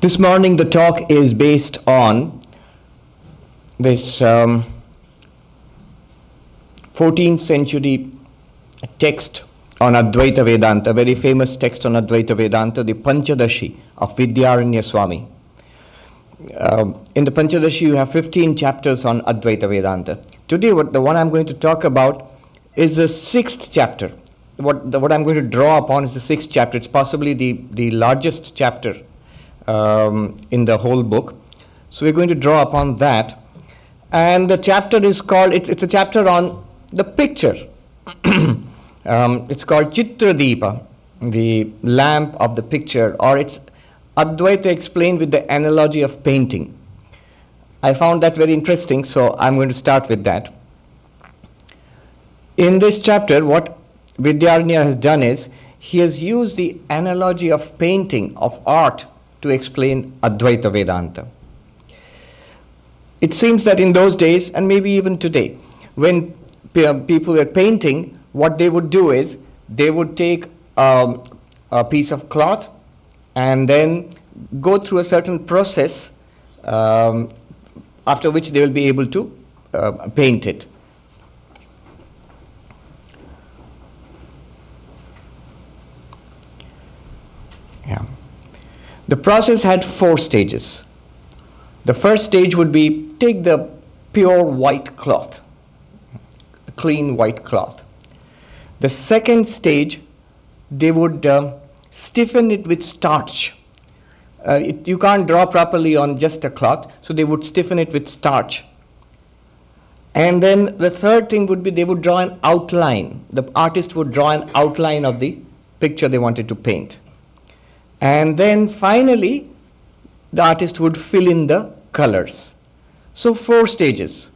This morning the talk is based on this 14th century text on Advaita Vedanta, very famous text on Advaita Vedanta, the Panchadashi of Vidyaranya Swami. In the Panchadashi you have 15 chapters on Advaita Vedanta. Today the one I'm going to talk about is the 6th chapter. What I'm going to draw upon is the 6th chapter. It's possibly the largest chapter in the whole book. So we're going to draw upon that. And the chapter is called, it's a chapter on the picture. It's called Chitradeepa, the lamp of the picture, or it's Advaita explained with the analogy of painting. I found that very interesting, so I'm going to start with that. In this chapter, what Vidyaranya has done is, he has used the analogy of painting, of art, to explain Advaita Vedanta. It seems that in those days, and maybe even today, when people were painting, what they would do is, they would take a piece of cloth and then go through a certain process, after which they will be able to paint it. The process had 4 stages. The first stage would be, take the pure white cloth, a clean white cloth. The second stage, they would stiffen it with starch. You can't draw properly on just a cloth, so they would stiffen it with starch. And then the third thing would be, they would draw an outline. The artist would draw an outline of the picture they wanted to paint. And then finally, the artist would fill in the colors. So 4 stages.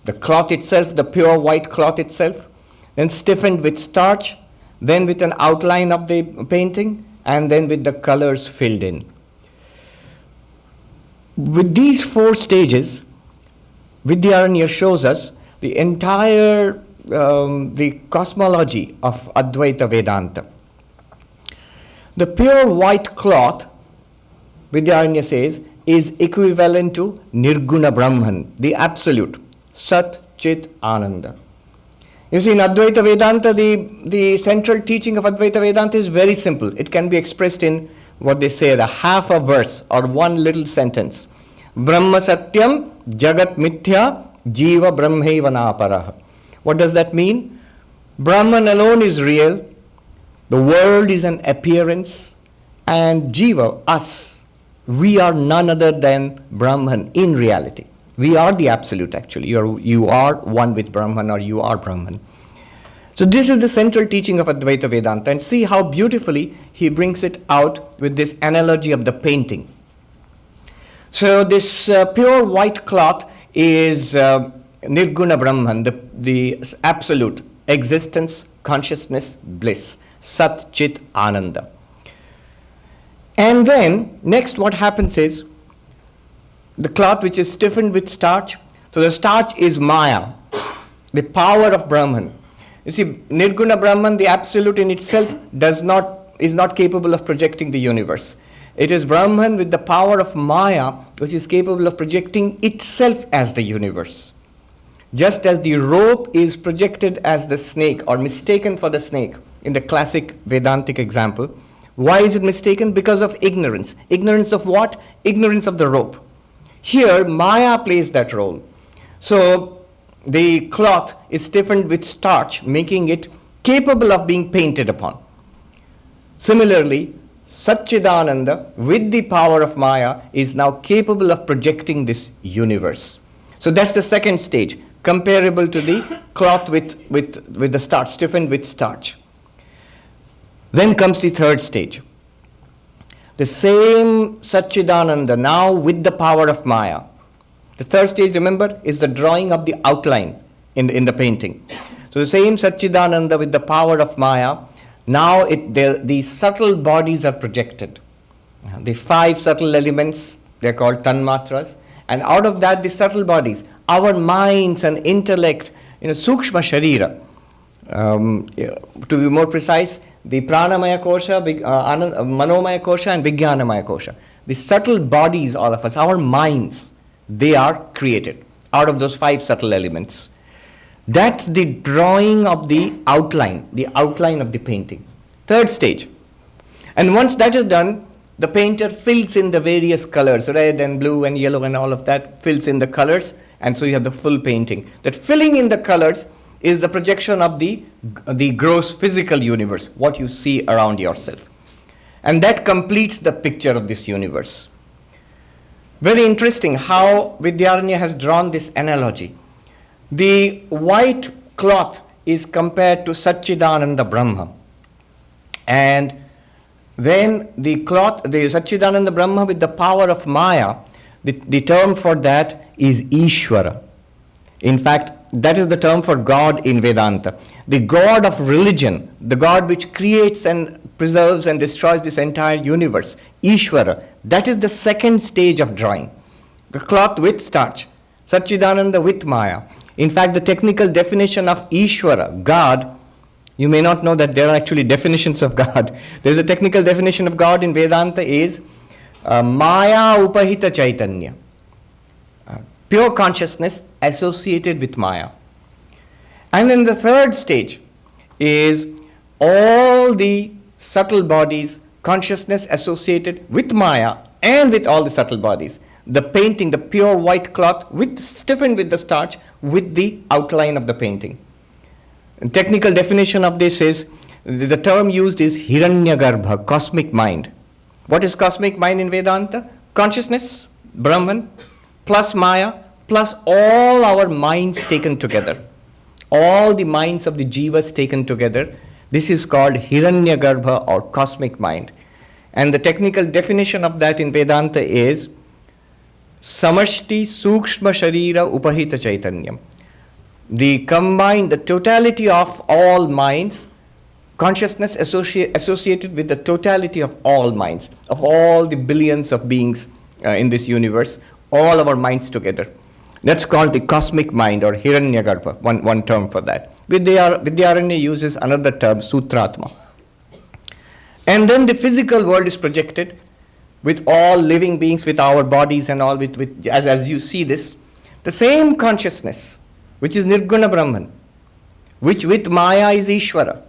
The cloth itself, the pure white cloth itself, then stiffened with starch, then with an outline of the painting, and then with the colors filled in. With these 4 stages, Vidyaranya shows us the entire the cosmology of Advaita Vedanta. The pure white cloth, Vidyaranya says, is equivalent to Nirguna Brahman, the absolute, Sat Chit Ananda. You see, in Advaita Vedanta, the central teaching of Advaita Vedanta is very simple. It can be expressed in what they say, the half a verse or one little sentence. Brahma Satyam Jagat Mithya Jiva Brahmaiva Naparaha. What does that mean? Brahman alone is real. The world is an appearance, and Jiva, us, we are none other than Brahman in reality. We are the absolute actually. You are one with Brahman, or you are Brahman. So this is the central teaching of Advaita Vedanta, and see how beautifully he brings it out with this analogy of the painting. So this pure white cloth is Nirguna Brahman, the absolute existence, consciousness, bliss. Sat Chit Ananda. And then, next what happens is, the cloth which is stiffened with starch, so the starch is Maya, the power of Brahman. You see, Nirguna Brahman, the absolute in itself, is not capable of projecting the universe. It is Brahman with the power of Maya, which is capable of projecting itself as the universe. Just as the rope is projected as the snake, or mistaken for the snake, in the classic Vedantic example. Why is it mistaken? Because of ignorance. Ignorance of what? Ignorance of the rope. Here, Maya plays that role. So, the cloth is stiffened with starch, making it capable of being painted upon. Similarly, Satchidananda, with the power of Maya, is now capable of projecting this universe. So that's the second stage, comparable to the cloth with the starch, stiffened with starch. Then comes the third stage. The same Satchidananda, now with the power of Maya. The third stage, remember, is the drawing of the outline in the painting. So the same Satchidananda with the power of Maya, now the subtle bodies are projected. The 5 subtle elements, they're called Tanmatras, and out of that, the subtle bodies, our minds and intellect, Sukshma Sharira. To be more precise, the Pranamaya Kosha, Manomaya Kosha, and Vijnanamaya Kosha. The subtle bodies, all of us, our minds, they are created out of those 5 subtle elements. That's the drawing of the outline of the painting. Third stage. And once that is done, the painter fills in the various colors, red and blue and yellow and all of that, fills in the colors, and so you have the full painting. That filling in the colors is the projection of the gross physical universe, what you see around yourself. And that completes the picture of this universe. Very interesting how Vidyaranya has drawn this analogy. The white cloth is compared to Satchidananda Brahma. And then the cloth, the Satchidananda Brahma with the power of Maya, the term for that is Ishvara. In fact, that is the term for God in Vedanta. The God of religion, the God which creates and preserves and destroys this entire universe, Ishvara, that is the second stage of drawing. The cloth with starch, Satchidananda with Maya. In fact, the technical definition of Ishvara, God, you may not know that there are actually definitions of God. There's a technical definition of God in Vedanta is Maya Upahita Chaitanya. Pure consciousness associated with Maya. And then the third stage is all the subtle bodies, consciousness associated with Maya and with all the subtle bodies. The painting, the pure white cloth stiffened with the starch with the outline of the painting. And technical definition of this is, the term used is Hiranyagarbha, cosmic mind. What is cosmic mind in Vedanta? Consciousness, Brahman, plus Maya, plus all our minds taken together. All the minds of the jivas taken together. This is called Hiranyagarbha or cosmic mind. And the technical definition of that in Vedanta is Samashti Sukshma Sharira Upahita Chaitanyam. The combined, the totality of all minds, consciousness associated with the totality of all minds, of all the billions of beings in this universe, all our minds together. That's called the cosmic mind or Hiranyagarbha, one term for that. Vidyaranya uses another term, Sutratma. And then the physical world is projected with all living beings, with our bodies and all, as you see this, the same consciousness, which is Nirguna Brahman, which with Maya is Ishvara,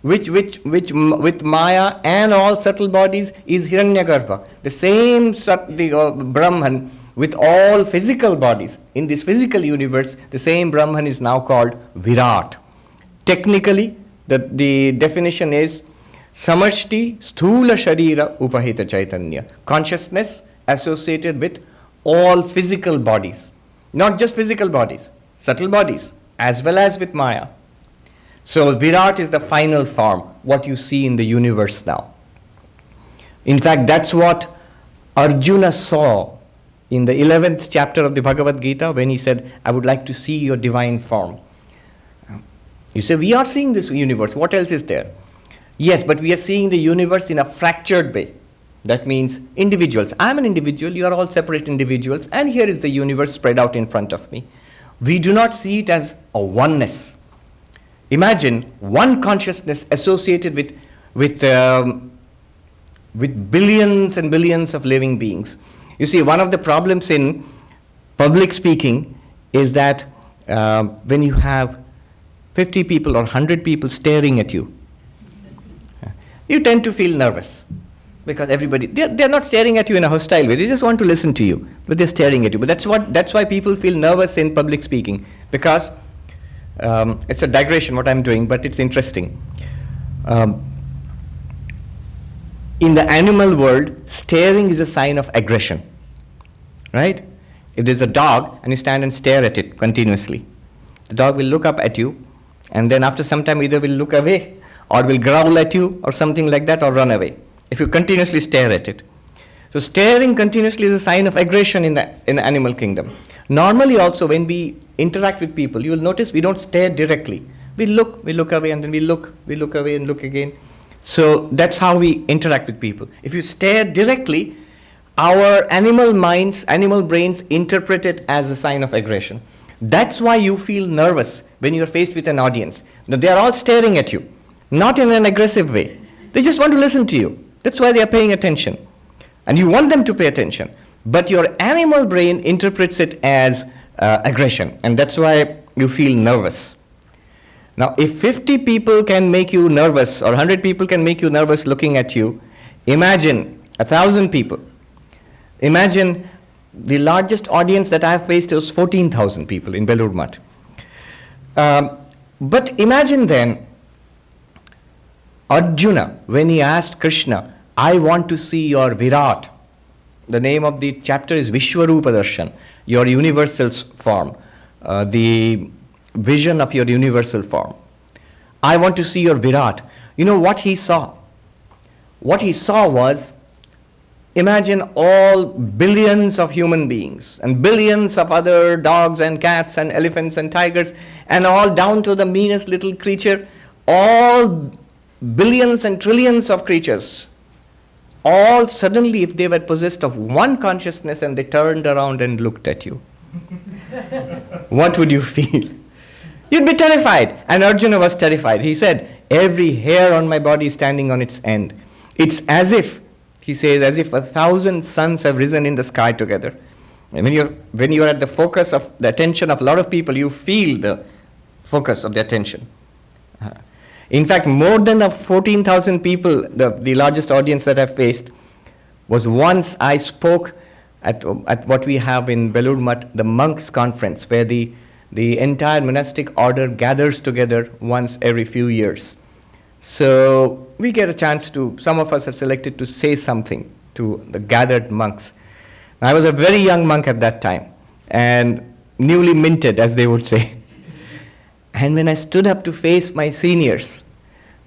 which with Maya and all subtle bodies is Hiranyagarbha. The same Brahman with all physical bodies in this physical universe, the same Brahman is now called Virat. Technically, the definition is Samashti Sthula Sharira Upahita Chaitanya. Consciousness associated with all physical bodies, not just physical bodies, subtle bodies, as well as with Maya. So Virat is the final form, what you see in the universe now. In fact, that's what Arjuna saw in the 11th chapter of the Bhagavad Gita when he said, I would like to see your divine form. You say, we are seeing this universe. What else is there? Yes, but we are seeing the universe in a fractured way. That means individuals. I'm an individual, you are all separate individuals, and here is the universe spread out in front of me. We do not see it as a oneness. Imagine one consciousness associated with billions and billions of living beings. You see, one of the problems in public speaking is that when you have 50 people or 100 people staring at you, you tend to feel nervous because everybody, they're not staring at you in a hostile way. They just want to listen to you, but they're staring at you. But that's why people feel nervous in public speaking, because it's a digression what I'm doing, but it's interesting. In the animal world, staring is a sign of aggression, right? If there's a dog and you stand and stare at it continuously, the dog will look up at you, and then after some time either will look away or will growl at you or something like that, or run away if you continuously stare at it. So staring continuously is a sign of aggression in the animal kingdom. Normally also when we interact with people, you will notice we don't stare directly. We look away, and then we look away and look again. So that's how we interact with people. If you stare directly, our animal minds, animal brains interpret it as a sign of aggression. That's why you feel nervous when you're faced with an audience. Now, they are all staring at you, not in an aggressive way, They just want to listen to you. That's why they are paying attention. And you want them to pay attention. But your animal brain interprets it as aggression. And that's why you feel nervous. Now, if 50 people can make you nervous, or 100 people can make you nervous looking at you, imagine 1,000 people. Imagine the largest audience that I have faced was 14,000 people in Belur Math. But imagine then, Arjuna, when he asked Krishna, I want to see your Virat. The name of the chapter is Vishwarupa Darshan, your universal form, the vision of your universal form. I want to see your Virat. You know what he saw? What he saw was, imagine all billions of human beings and billions of other dogs and cats and elephants and tigers, and all down to the meanest little creature, all billions and trillions of creatures, all suddenly, if they were possessed of one consciousness and they turned around and looked at you, what would you feel? You'd be terrified. And Arjuna was terrified. He said, every hair on my body is standing on its end. It's as if, he says, as if 1,000 suns have risen in the sky together. And when you're at the focus of the attention of a lot of people, you feel the focus of the attention. In fact, more than the 14,000 people, the largest audience that I've faced, was once I spoke at what we have in Belur Math, the monks' conference, where the entire monastic order gathers together once every few years. So we get a chance to, some of us are selected to say something to the gathered monks. I was a very young monk at that time, and newly minted, as they would say. And when I stood up to face my seniors,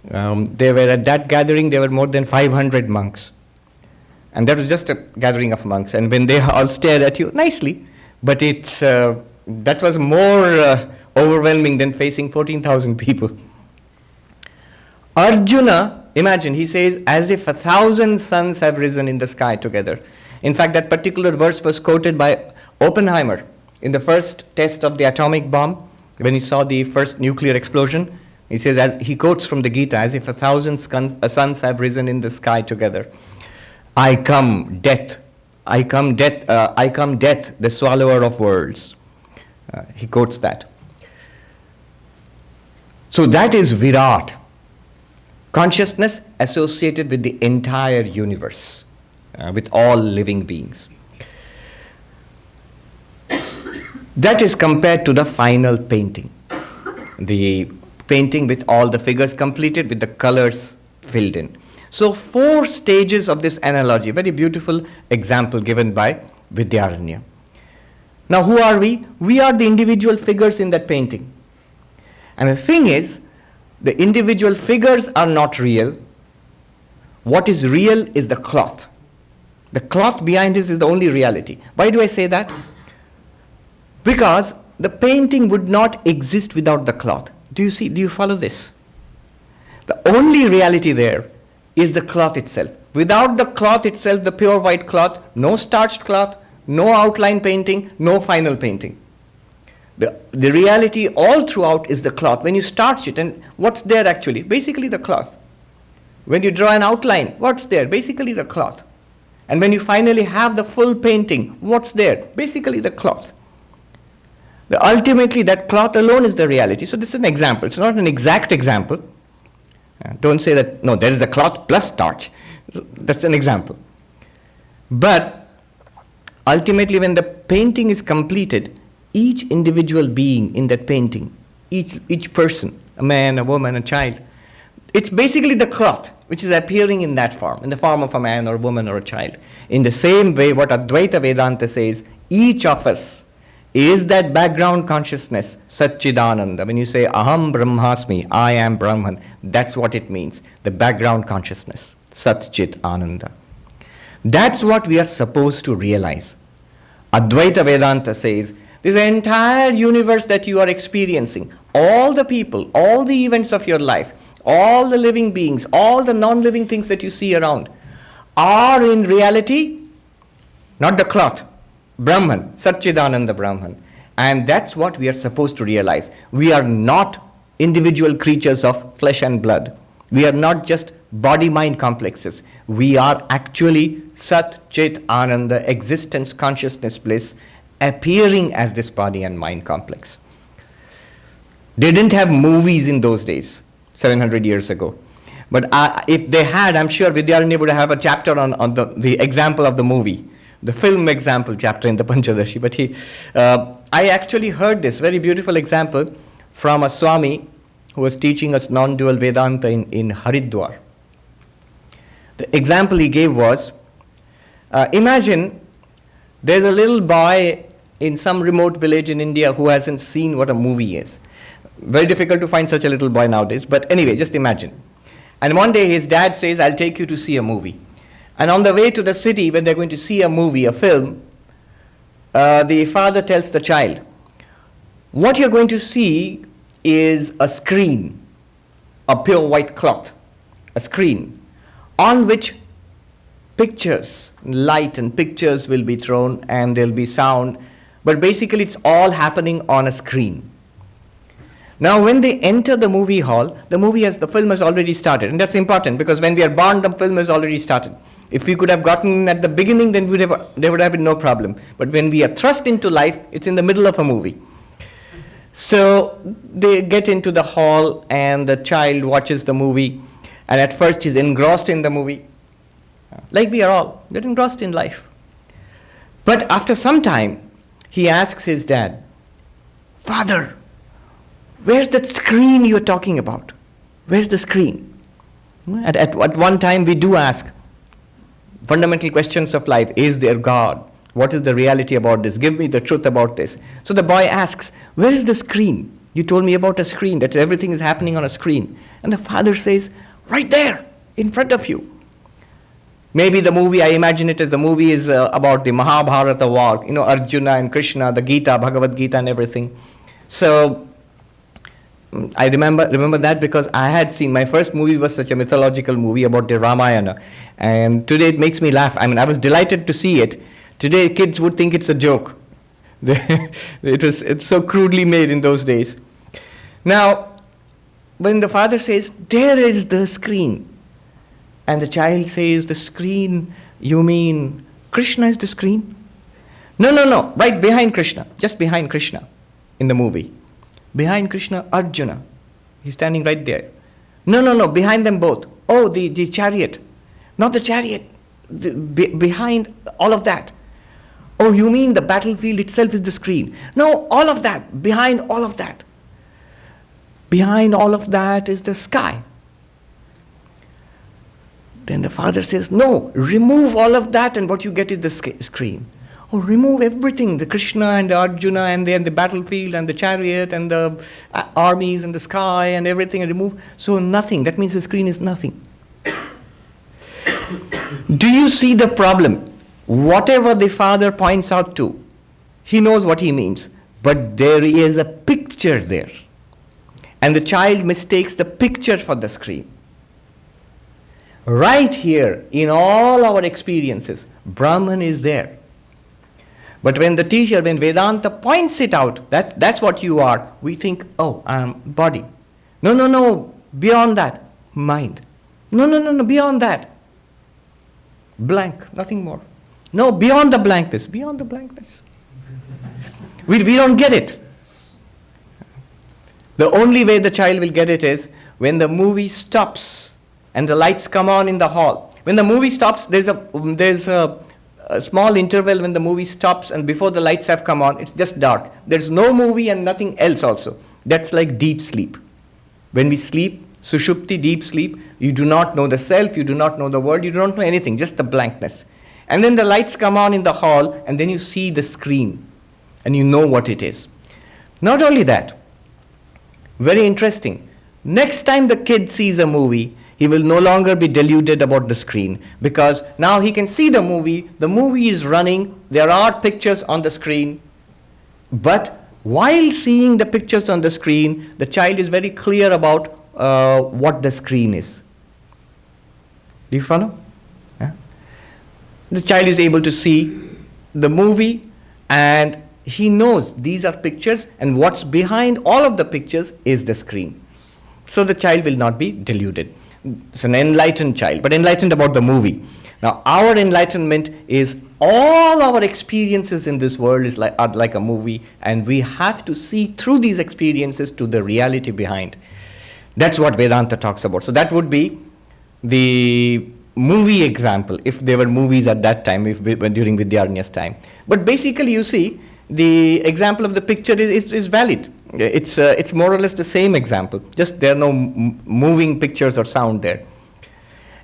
they were at that gathering, there were more than 500 monks. And that was just a gathering of monks. And when they all stared at you, nicely, but that was more overwhelming than facing 14,000 people. Arjuna, imagine, he says, as if 1,000 suns have risen in the sky together. In fact, that particular verse was quoted by Oppenheimer in the first test of the atomic bomb, when he saw the first nuclear explosion. He says, he quotes from the Gita, as if 1,000 suns have risen in the sky together. I come, death, the swallower of worlds. He quotes that. So that is Virat, consciousness associated with the entire universe, with all living beings. That is compared to the final painting, the painting with all the figures completed, with the colors filled in. So 4 stages of this analogy, very beautiful example given by Vidyaranya. Now who are we? We are the individual figures in that painting. And the thing is, the individual figures are not real. What is real is the cloth. The cloth behind this is the only reality. Why do I say that? Because the painting would not exist without the cloth. Do you follow this? The only reality there is the cloth itself. Without the cloth itself, the pure white cloth, no starched cloth, no outline painting, no final painting. The reality all throughout is the cloth. When you starch it, and what's there actually? Basically the cloth. When you draw an outline, what's there? Basically the cloth. And when you finally have the full painting, what's there? Basically the cloth. Ultimately, that cloth alone is the reality. So this is an example. It's not an exact example. Don't say that, no, there is the cloth plus starch. That's an example. But ultimately, when the painting is completed, each individual being in that painting, each person, a man, a woman, a child, it's basically the cloth which is appearing in that form, in the form of a man or a woman or a child. In the same way, what Advaita Vedanta says, each of us is that background consciousness, Satchidananda. When you say, Aham Brahmasmi, I am Brahman, that's what it means, the background consciousness, Satchit Ananda. That's what we are supposed to realize. Advaita Vedanta says, this entire universe that you are experiencing, all the people, all the events of your life, all the living beings, all the non-living things that you see around, are in reality not the cloth, Brahman, Satchidananda Brahman. And that's what we are supposed to realize. We are not individual creatures of flesh and blood. We are not just body-mind complexes. We are actually Sat, Chit, Ananda, existence, consciousness, bliss, appearing as this body and mind complex. They didn't have movies in those days, 700 years ago. But if they had, I'm sure Vidyaranya would have a chapter on the example of the movie, the film example chapter in the Panchadashi. But I actually heard this very beautiful example from a Swami who was teaching us non-dual Vedanta in Haridwar. The example he gave was, imagine there's a little boy in some remote village in India who hasn't seen what a movie is. Very difficult to find such a little boy nowadays, but anyway, just imagine. And one day his dad says, I'll take you to see a movie. And on the way to the city, when they're going to see a movie, a film, the father tells the child, what you're going to see is a screen, a pure white cloth, a screen, on which pictures, light and pictures will be thrown, and there'll be sound, but basically it's all happening on a screen. Now when they enter the movie hall, the film has already started, and that's important because when we are born, the film has already started. If we could have gotten at the beginning, then there would have been no problem. But when we are thrust into life, it's in the middle of a movie. So they get into the hall and the child watches the movie, and at first he's engrossed in the movie. Like we are all, we're engrossed in life. But after some time, he asks his dad, Father, where's that screen you're talking about? Where's the screen? At one time we do ask fundamental questions of life. Is there God? What is the reality about this? Give me the truth about this. So the boy asks, where is the screen? You told me about a screen, that everything is happening on a screen. And the father says, right there, in front of you. Maybe the movie, I imagine it as the movie is about the Mahabharata war, Arjuna and Krishna, the Gita, Bhagavad Gita and everything. So I remember that because I had seen, my first movie was such a mythological movie about the Ramayana. And today it makes me laugh. I was delighted to see it. Today kids would think it's a joke. It's so crudely made in those days. Now, when the father says, there is the screen, and the child says, the screen, you mean Krishna is the screen? No, right behind Krishna, just behind Krishna in the movie. Behind Krishna, Arjuna. He's standing right there. No, behind them both. Oh, the chariot. Not the chariot. Behind all of that. Oh, you mean the battlefield itself is the screen? No, all of that. Behind all of that. Behind all of that is the sky. Then the father says, no, remove all of that and what you get is the screen. Oh, remove everything, the Krishna and the Arjuna and the battlefield and the chariot and the armies and the sky and everything, and remove. So nothing. That means the screen is nothing. Do you see the problem? Whatever the father points out to, he knows what he means. But there is a picture there. And the child mistakes the picture for the screen. Right here, in all our experiences, Brahman is there. But when the teacher, when Vedanta points it out, that's what you are, we think, oh, I'm body. No, beyond that, mind. No, beyond that. Blank, nothing more. No, beyond the blankness. We don't get it. The only way the child will get it is when the movie stops and the lights come on in the hall. When the movie stops, there's a small interval when the movie stops and before the lights have come on, it's just dark. There's no movie and nothing else also. That's like deep sleep. When we sleep, sushupti, deep sleep, you do not know the self, you do not know the world, you don't know anything, just the blankness. And then the lights come on in the hall and then you see the screen and you know what it is. Not only that, very interesting, next time the kid sees a movie, he will no longer be deluded about the screen because now he can see the movie is running, there are pictures on the screen, but while seeing the pictures on the screen, the child is very clear about what the screen is. Do you follow? Yeah? The child is able to see the movie and he knows these are pictures and what's behind all of the pictures is the screen. So the child will not be deluded. It's an enlightened child, but enlightened about the movie. Now, our enlightenment is all our experiences in this world are like a movie, and we have to see through these experiences to the reality behind. That's what Vedanta talks about. So that would be the movie example, if there were movies at that time, during Vidyaranya's time. But basically, you see, the example of the picture is valid. It's more or less the same example, just there are no moving pictures or sound there.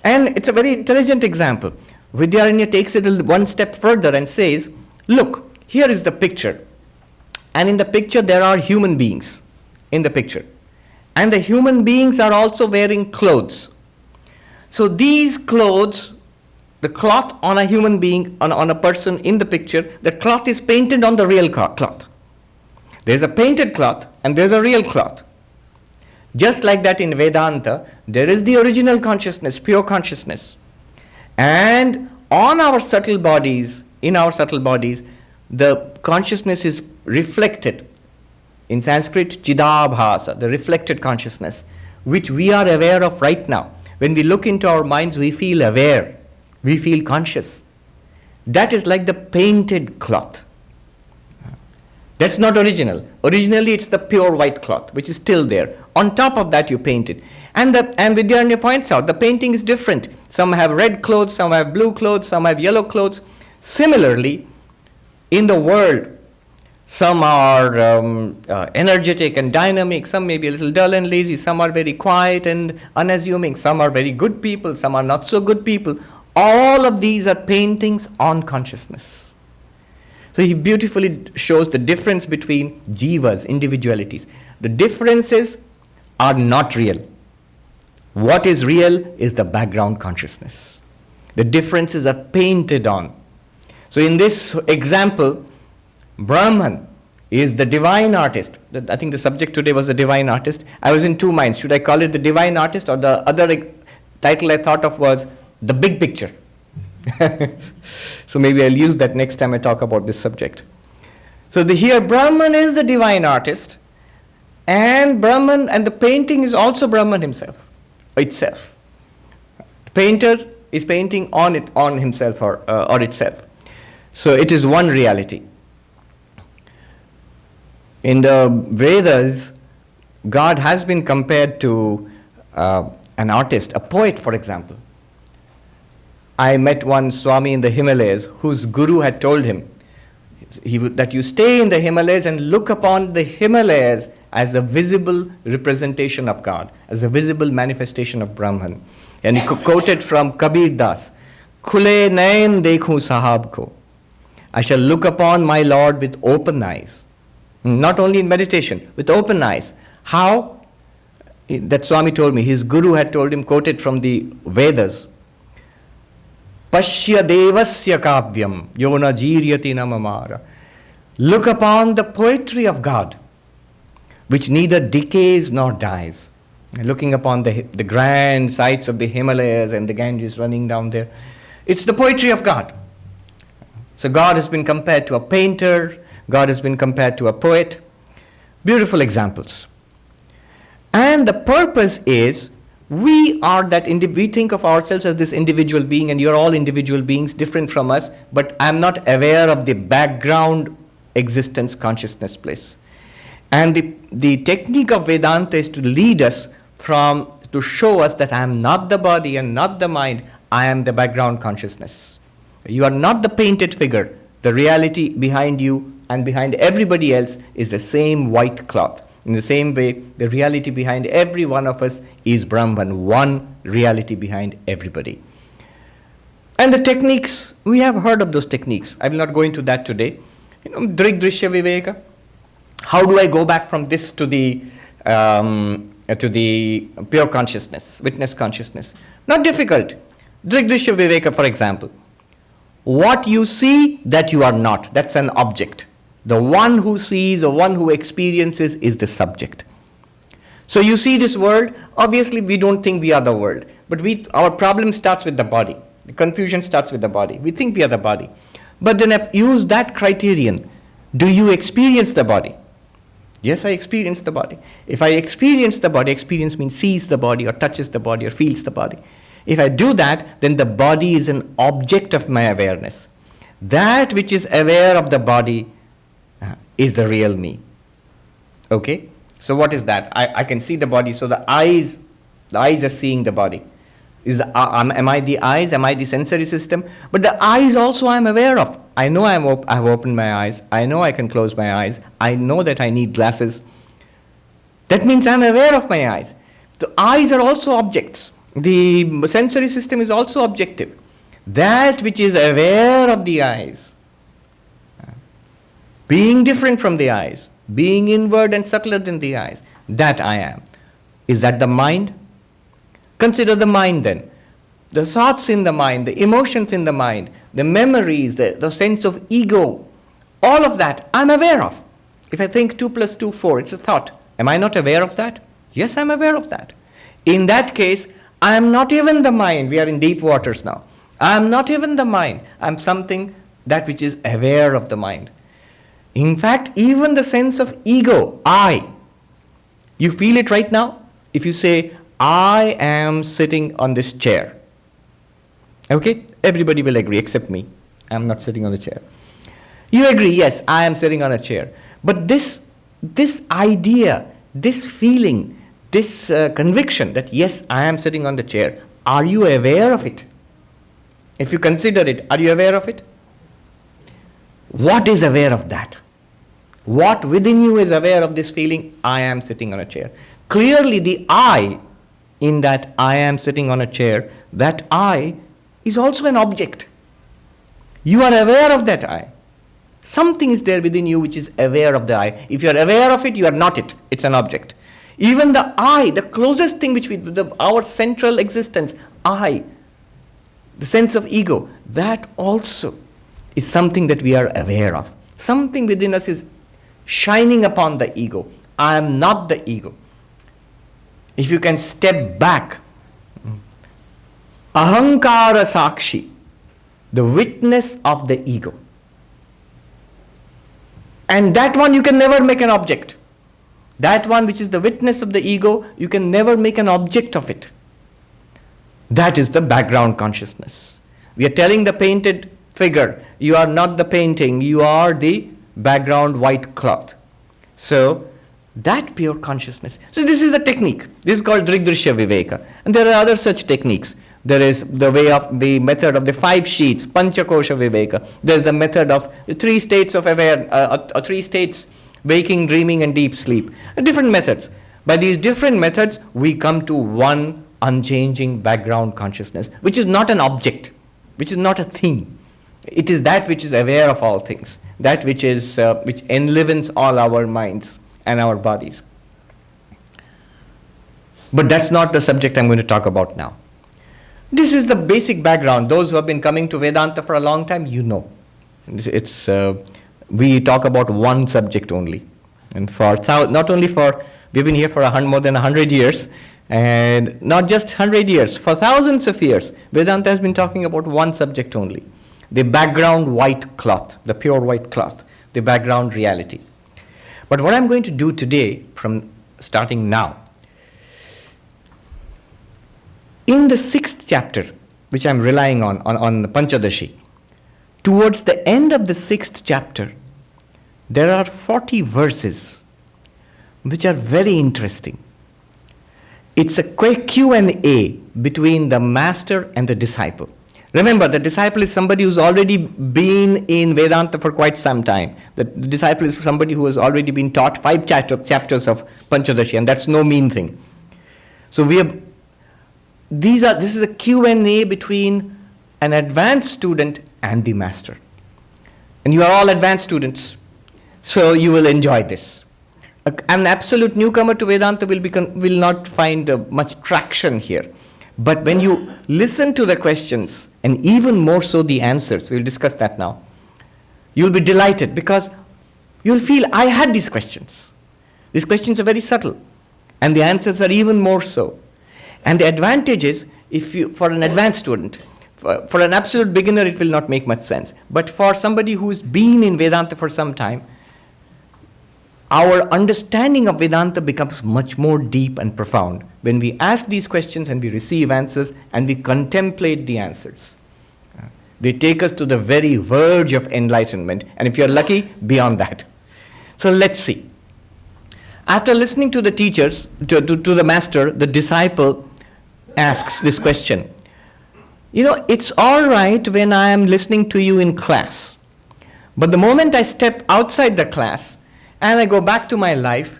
And it's a very intelligent example. Vidyaranya takes it one step further and says, look, here is the picture. And in the picture, there are human beings in the picture. And the human beings are also wearing clothes. So these clothes, the cloth on a human being, on a person in the picture, the cloth is painted on the real cloth. There's a painted cloth and there's a real cloth. Just like that in Vedanta, there is the original consciousness, pure consciousness. And on our subtle bodies, in our subtle bodies, the consciousness is reflected. In Sanskrit, Chidabhasa, the reflected consciousness, which we are aware of right now. When we look into our minds, we feel aware. We feel conscious. That is like the painted cloth. That's not original. Originally, it's the pure white cloth, which is still there. On top of that, you paint it. And Vidyaranya points out, the painting is different. Some have red clothes, some have blue clothes, some have yellow clothes. Similarly, in the world, some are energetic and dynamic, some may be a little dull and lazy, some are very quiet and unassuming, some are very good people, some are not so good people. All of these are paintings on consciousness. So he beautifully shows the difference between jivas, individualities. The differences are not real. What is real is the background consciousness. The differences are painted on. So in this example, Brahman is the divine artist. I think the subject today was the divine artist. I was in two minds. Should I call it the divine artist, or the other title I thought of was the big picture? So maybe I'll use that next time I talk about this subject. So here Brahman is the divine artist, and the painting is also Brahman itself. The painter is painting on himself or itself. So it is one reality. In the Vedas, God has been compared to an artist, a poet, for example. I met one Swami in the Himalayas whose guru had told him that you stay in the Himalayas and look upon the Himalayas as a visible representation of God, as a visible manifestation of Brahman. And he quoted from Kabir Das, Khule nain dekhu sahab ko. I shall look upon my Lord with open eyes. Not only in meditation, with open eyes. How? That Swami told me, his guru had told him, quoted from the Vedas, Pashya devasya kavyam yona jiryati namamara. Look upon the poetry of God, which neither decays nor dies. Looking upon the grand sights of the Himalayas and the Ganges running down there. It's the poetry of God. So God has been compared to a painter, God has been compared to a poet. Beautiful examples. And the purpose is, we think of ourselves as this individual being, and you're all individual beings different from us, but I'm not aware of the background existence consciousness place. And the technique of Vedanta is to lead us to show us that I am not the body and not the mind, I am the background consciousness. You are not the painted figure. The reality behind you and behind everybody else is the same white cloth. In the same way, the reality behind every one of us is Brahman, one reality behind everybody. And the techniques, we have heard of those techniques. I will not go into that today. Drig Drishya Viveka. How do I go back from this to the pure consciousness, witness consciousness? Not difficult. Drig Drishya Viveka, for example. What you see, that you are not. That's an object. The one who sees or one who experiences is the subject. So you see this world, obviously we don't think we are the world. But our problem starts with the body. The confusion starts with the body. We think we are the body. But then use that criterion. Do you experience the body? Yes, I experience the body. If I experience the body, experience means sees the body or touches the body or feels the body. If I do that, then the body is an object of my awareness. That which is aware of the body is the real me. Okay? So what is that? I can see the body, so the eyes are seeing the body. Am I the eyes? Am I the sensory system? But the eyes also I am aware of. I know I have opened my eyes. I know I can close my eyes. I know that I need glasses. That means I am aware of my eyes. The eyes are also objects. The sensory system is also objective. That which is aware of the eyes, being different from the eyes, being inward and subtler than the eyes, that I am. Is that the mind? Consider the mind then. The thoughts in the mind, the emotions in the mind, the memories, the sense of ego, all of that I'm aware of. If I think 2 + 2, 4, it's a thought. Am I not aware of that? Yes, I'm aware of that. In that case, I am not even the mind. We are in deep waters now. I am not even the mind. I am something that which is aware of the mind. In fact, even the sense of ego, I, you feel it right now? If you say, I am sitting on this chair. Okay? Everybody will agree except me. I am not sitting on the chair. You agree, yes, I am sitting on a chair. But this idea, this feeling, this conviction that yes, I am sitting on the chair, are you aware of it? If you consider it, are you aware of it? What is aware of that? What within you is aware of this feeling, I am sitting on a chair? Clearly the I, in that I am sitting on a chair, that I is also an object. You are aware of that I. Something is there within you which is aware of the I. If you are aware of it, you are not it. It's an object. Even the I, the closest thing which our central existence, I, the sense of ego, that also is something that we are aware of. Something within us is shining upon the ego. I am not the ego. If you can step back, ahankara sakshi, the witness of the ego. And that one you can never make an object. That one which is the witness of the ego, you can never make an object of it. That is the background consciousness. We are telling the painted figure, you are not the painting, you are the background white cloth. So, that pure consciousness. So this is a technique. This is called Drigdrishya Viveka. And there are other such techniques. There is the method of the 5 sheets, Panchakosha Viveka. There's the method of the 3 states of awareness, 3 states, waking, dreaming, and deep sleep. Different methods. By these different methods, we come to one unchanging background consciousness, which is not an object, which is not a thing. It is that which is aware of all things, that which is which enlivens all our minds and our bodies. But that's not the subject I'm going to talk about now. This is the basic background. Those who have been coming to Vedanta for a long time, you know. We talk about one subject only. And not only for, we've been here for more than 100 years, and not just 100 years, for thousands of years, Vedanta has been talking about one subject only. The background white cloth, the pure white cloth, the background reality. But what I'm going to do today, from starting now, in the 6th chapter, which I'm relying on the Panchadashi, towards the end of the 6th chapter, there are 40 verses which are very interesting. It's a Q&A between the master and the disciple. Remember, the disciple is somebody who's already been in Vedanta for quite some time. The disciple is somebody who has already been taught 5 chapters of Panchadashi, and that's no mean thing. So this is a Q&A between an advanced student and the master. And you are all advanced students, so you will enjoy this. An absolute newcomer to Vedanta will not find much traction here. But when you listen to the questions, and even more so the answers, we'll discuss that now, you'll be delighted because you'll feel, I had these questions. These questions are very subtle, and the answers are even more so. And the advantage is, for an advanced student, for an absolute beginner, it will not make much sense. But for somebody who's been in Vedanta for some time, our understanding of Vedanta becomes much more deep and profound when we ask these questions and we receive answers and we contemplate the answers. They take us to the very verge of enlightenment, and if you're lucky, beyond that. So let's see. After listening to the teachers, to the master, the disciple asks this question. It's all right when I am listening to you in class, but the moment I step outside the class and I go back to my life,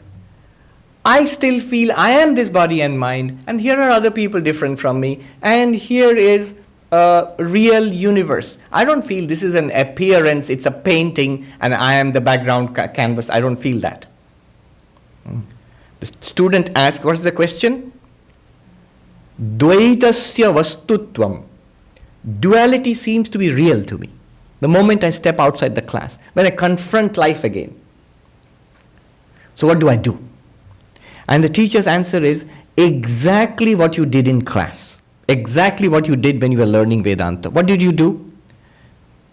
I still feel I am this body and mind, and here are other people different from me, and here is a real universe. I don't feel this is an appearance, it's a painting, and I am the background canvas. I don't feel that. The student asks, what's the question? Dvaitasya vastutvam. Duality seems to be real to me the moment I step outside the class, when I confront life again. So what do I do? And the teacher's answer is exactly what you did in class. Exactly what you did when you were learning Vedanta. What did you do?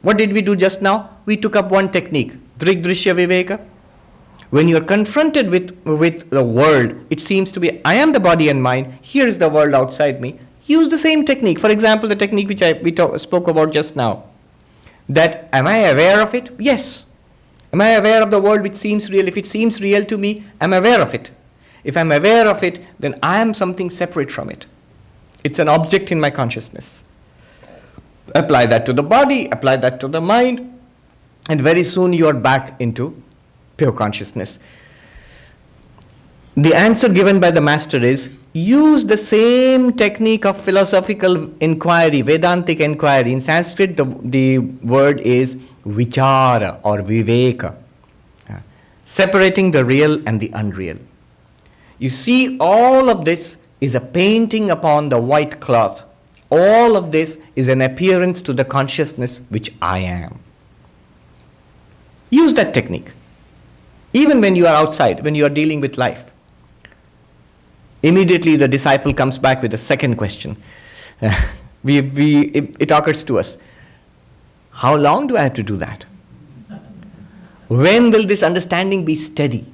What did we do just now? We took up one technique, Drigdrishya Viveka. When you are confronted with the world, it seems to be, I am the body and mind, here is the world outside me. Use the same technique. For example, the technique which we spoke about just now. That, am I aware of it? Yes. Am I aware of the world which seems real? If it seems real to me, I'm aware of it. If I'm aware of it, then I am something separate from it. It's an object in my consciousness. Apply that to the body, apply that to the mind, and very soon you are back into pure consciousness. The answer given by the master is, use the same technique of philosophical inquiry, Vedantic inquiry. In Sanskrit, the word is vichara or viveka, separating the real and the unreal. You see, all of this is a painting upon the white cloth. All of this is an appearance to the consciousness which I am. Use that technique. Even when you are outside, when you are dealing with life. Immediately the disciple comes back with a second question. It occurs to us. How long do I have to do that? When will this understanding be steady?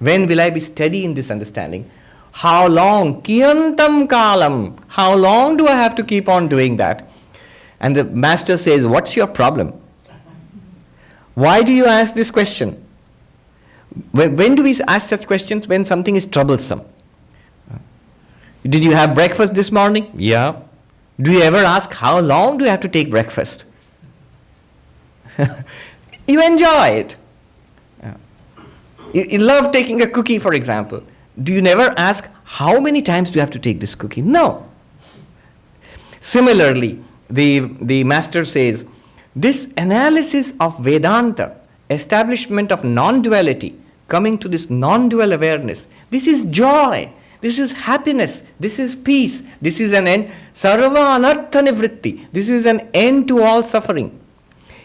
When will I be steady in this understanding? How long? Kiyantam kalam. How long do I have to keep on doing that? And the master says, what's your problem? Why do you ask this question? When do we ask such questions? When something is troublesome. Did you have breakfast this morning? Yeah. Do you ever ask, how long do you have to take breakfast? You enjoy it. You love taking a cookie, for example. Do you never ask, how many times do you have to take this cookie? No. Similarly, the master says, this analysis of Vedanta, establishment of non-duality, coming to this non-dual awareness, this is joy, this is happiness, this is peace, this is an end, sarva anartha nivritti, this is an end to all suffering.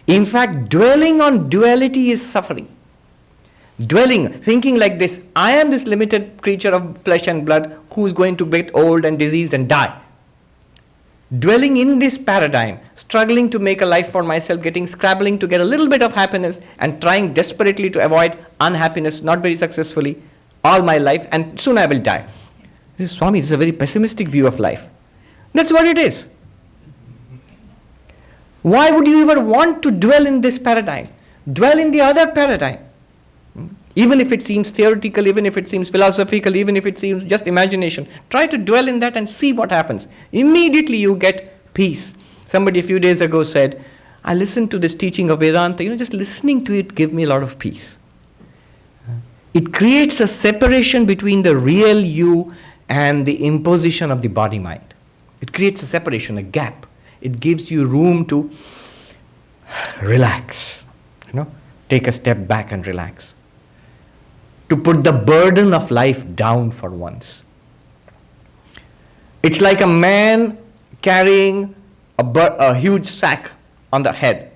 In fact, dwelling on duality is suffering. Dwelling, thinking like this, I am this limited creature of flesh and blood who is going to get old and diseased and die. Dwelling in this paradigm, struggling to make a life for myself, scrabbling to get a little bit of happiness and trying desperately to avoid unhappiness, not very successfully, all my life, and soon I will die. This is Swami, this is a very pessimistic view of life. That's what it is. Why would you ever want to dwell in this paradigm? Dwell in the other paradigm. Even if it seems theoretical, even if it seems philosophical, even if it seems just imagination, try to dwell in that and see what happens. Immediately you get peace. Somebody a few days ago said, I listened to this teaching of Vedanta, just listening to it gave me a lot of peace. It creates a separation between the real you and the imposition of the body-mind. It creates a separation, a gap. It gives you room to relax, take a step back and relax. To put the burden of life down for once. It's like a man carrying a huge sack on the head.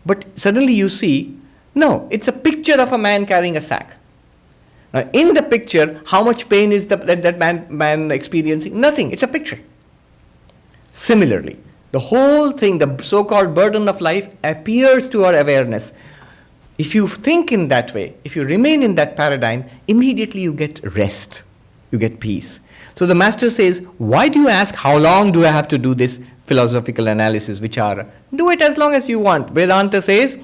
But suddenly you see, no, it's a picture of a man carrying a sack. Now, in the picture, how much pain is that man experiencing? Nothing, it's a picture. Similarly, the whole thing, the so-called burden of life appears to our awareness. If you think in that way, if you remain in that paradigm, immediately you get rest, you get peace. So the master says, why do you ask how long do I have to do this philosophical analysis, Vichara? Do it as long as you want. Vedanta says,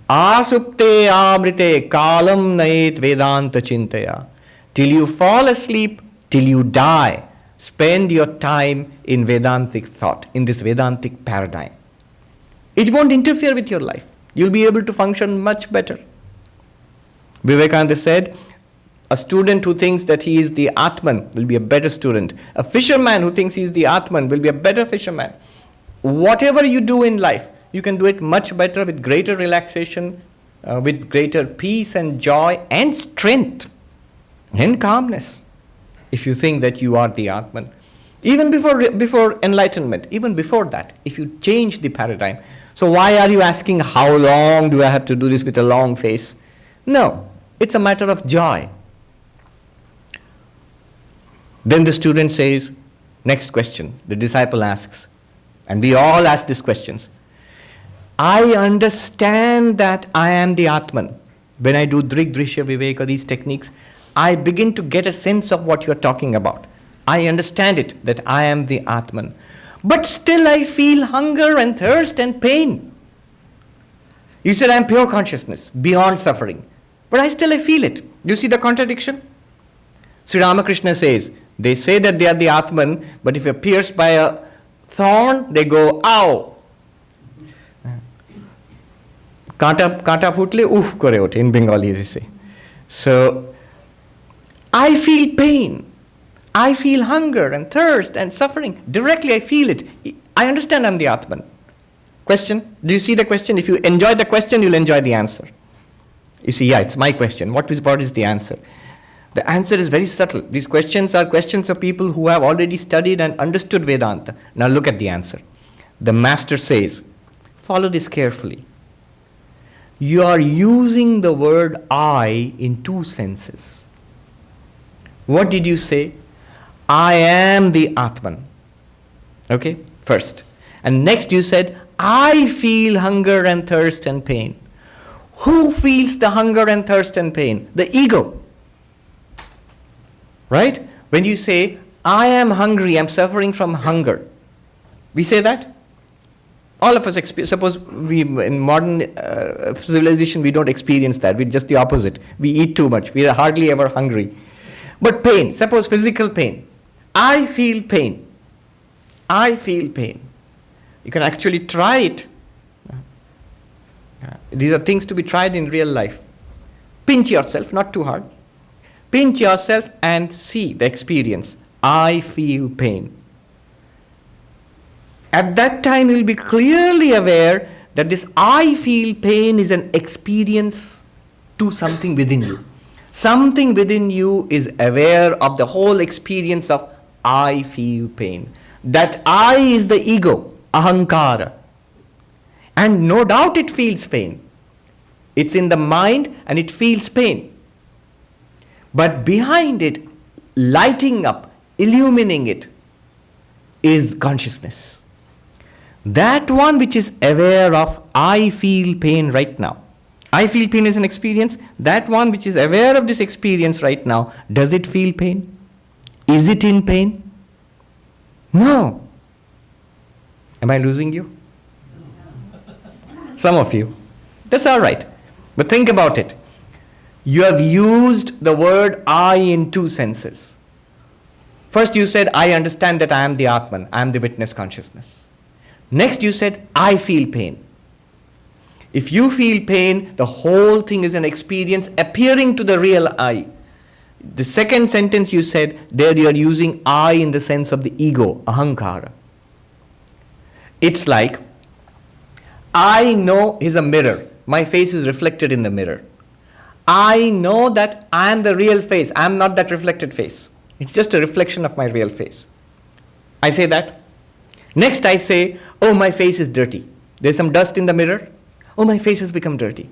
Asupte amrite kalam nait Vedanta chintaya. Till you fall asleep, till you die, spend your time in Vedantic thought, in this Vedantic paradigm. It won't interfere with your life. You'll be able to function much better. Vivekananda said, a student who thinks that he is the Atman will be a better student. A fisherman who thinks he is the Atman will be a better fisherman. Whatever you do in life, you can do it much better with greater relaxation, with greater peace and joy and strength and calmness. If you think that you are the Atman. Even before enlightenment, even before that, if you change the paradigm. So why are you asking how long do I have to do this with a long face? No, it's a matter of joy. Then the student says, next question, the disciple asks, and we all ask these questions. I understand that I am the Atman. When I do Drig, Drishya, Viveka, these techniques, I begin to get a sense of what you're talking about. I understand it, that I am the Atman. But still I feel hunger and thirst and pain. You said I am pure consciousness, beyond suffering. But I feel it. Do you see the contradiction? Sri Ramakrishna says, they say that they are the Atman, but if you're pierced by a thorn, they go, ow. Kanta phutle, oof kore ote, in Bengali they say. So, I feel pain. I feel hunger and thirst and suffering. Directly I feel it. I understand I'm the Atman. Question? Do you see the question? If you enjoy the question, you'll enjoy the answer. You see, yeah, it's my question. What is the answer? The answer is very subtle. These questions are questions of people who have already studied and understood Vedanta. Now look at the answer. The master says, follow this carefully. You are using the word I in two senses. What did you say? I am the Atman. Okay, first. And next you said, I feel hunger and thirst and pain. Who feels the hunger and thirst and pain? The ego. Right? When you say, I am hungry, I'm suffering from hunger. We say that? All of us experience, suppose we in modern civilization we don't experience that, we're just the opposite. We eat too much, we are hardly ever hungry. But pain, suppose physical pain. I feel pain. I feel pain. You can actually try it. These are things to be tried in real life. Pinch yourself, not too hard. Pinch yourself and see the experience. I feel pain. At that time, you'll be clearly aware that this I feel pain is an experience to something within you. Something within you is aware of the whole experience of I feel pain. That I is the ego, ahankara. And no doubt it feels pain. It's in the mind and it feels pain. But behind it, lighting up, illumining it, is consciousness. That one which is aware of, I feel pain right now. I feel pain is an experience. That one which is aware of this experience right now, does it feel pain? Is it in pain? No. Am I losing you? Some of you. That's all right. But think about it. You have used the word I in two senses. First you said, I understand that I am the Atman, I am the witness consciousness. Next you said, I feel pain. If you feel pain, the whole thing is an experience appearing to the real I. The second sentence you said, there you are using I in the sense of the ego, ahankara. It's like, I know is a mirror. My face is reflected in the mirror. I know that I am the real face. I am not that reflected face. It's just a reflection of my real face. I say that. Next I say, oh, my face is dirty. There's some dust in the mirror. Oh, my face has become dirty.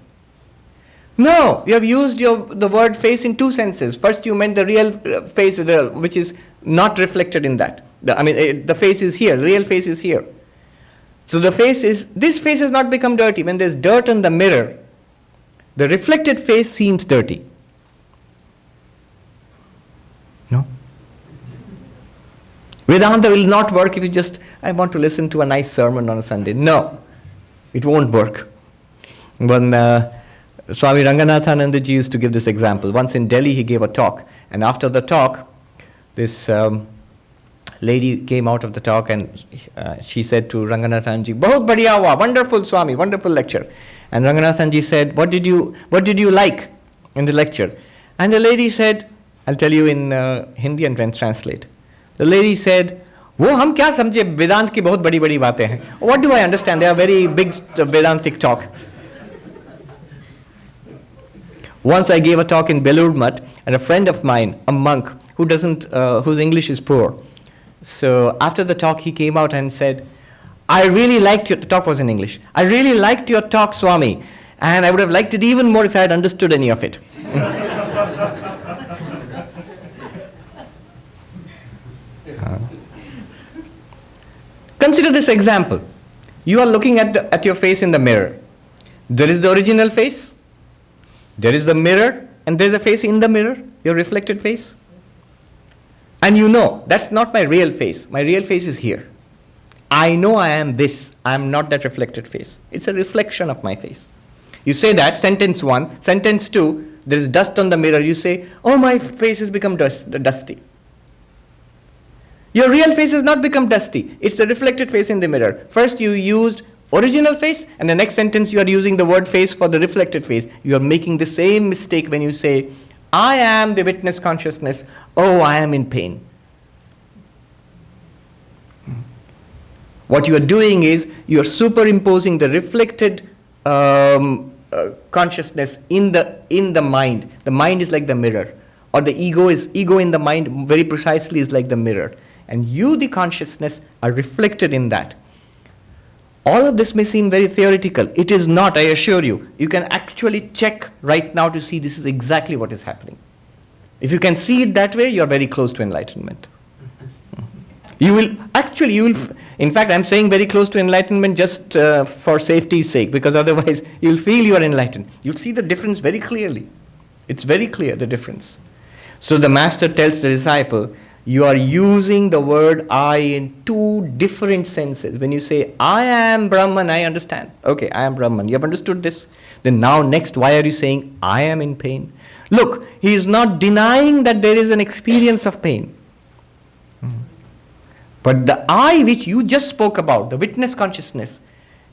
No, you have used the word face in two senses. First you meant the real face, which is not reflected in that. The face is here, real face is here. So this face has not become dirty. When there's dirt on the mirror, the reflected face seems dirty. No? Vedanta will not work if you just, I want to listen to a nice sermon on a Sunday. No, it won't work. When Swami Ranganathanandaji used to give this example. Once in Delhi, he gave a talk. And after the talk, this lady came out of the talk and she said to Ranganathanji, "Bahut badhiya hua, wonderful Swami, wonderful lecture." And Ranganathanji said, what did you like in the lecture? And the lady said, I'll tell you in Hindi and then translate. The lady said, "वो हम क्या समझे वेदांत की बहुत बड़ी बड़ी बातें हैं." What do I understand? They are very big Vedantic talk. Once I gave a talk in Belur Math, and a friend of mine, a monk, whose English is poor. So after the talk, he came out and said, "I really liked your talk," was in English. "I really liked your talk, Swami, and I would have liked it even more if I had understood any of it." Consider this example. You are looking at your face in the mirror. There is the original face. There is the mirror, and there is a face in the mirror, your reflected face. And you know, that's not my real face. My real face is here. I know I am this. I am not that reflected face. It's a reflection of my face. You say that, sentence 1. Sentence 2, there is dust on the mirror. You say, "Oh, my face has become dusty." Your real face has not become dusty. It's the reflected face in the mirror. First you used original face, and the next sentence you are using the word face for the reflected face. You are making the same mistake when you say, "I am the witness consciousness. Oh, I am in pain." What you are doing is you are superimposing the reflected consciousness in the mind. The mind is like the mirror, or the ego in the mind very precisely is like the mirror, and you, the consciousness, are reflected in that. All of this may seem very theoretical. It is not, I assure you. You can actually check right now to see this is exactly what is happening. If you can see it that way, you are very close to enlightenment. In fact, I'm saying very close to enlightenment just for safety's sake, because otherwise you'll feel you are enlightened. You'll see the difference very clearly. It's very clear, the difference. So the master tells the disciple, you are using the word I in two different senses. When you say, "I am Brahman," I understand. Okay, I am Brahman. You have understood this? Then now next, why are you saying, "I am in pain"? Look, he is not denying that there is an experience of pain. But the I which you just spoke about, the witness consciousness,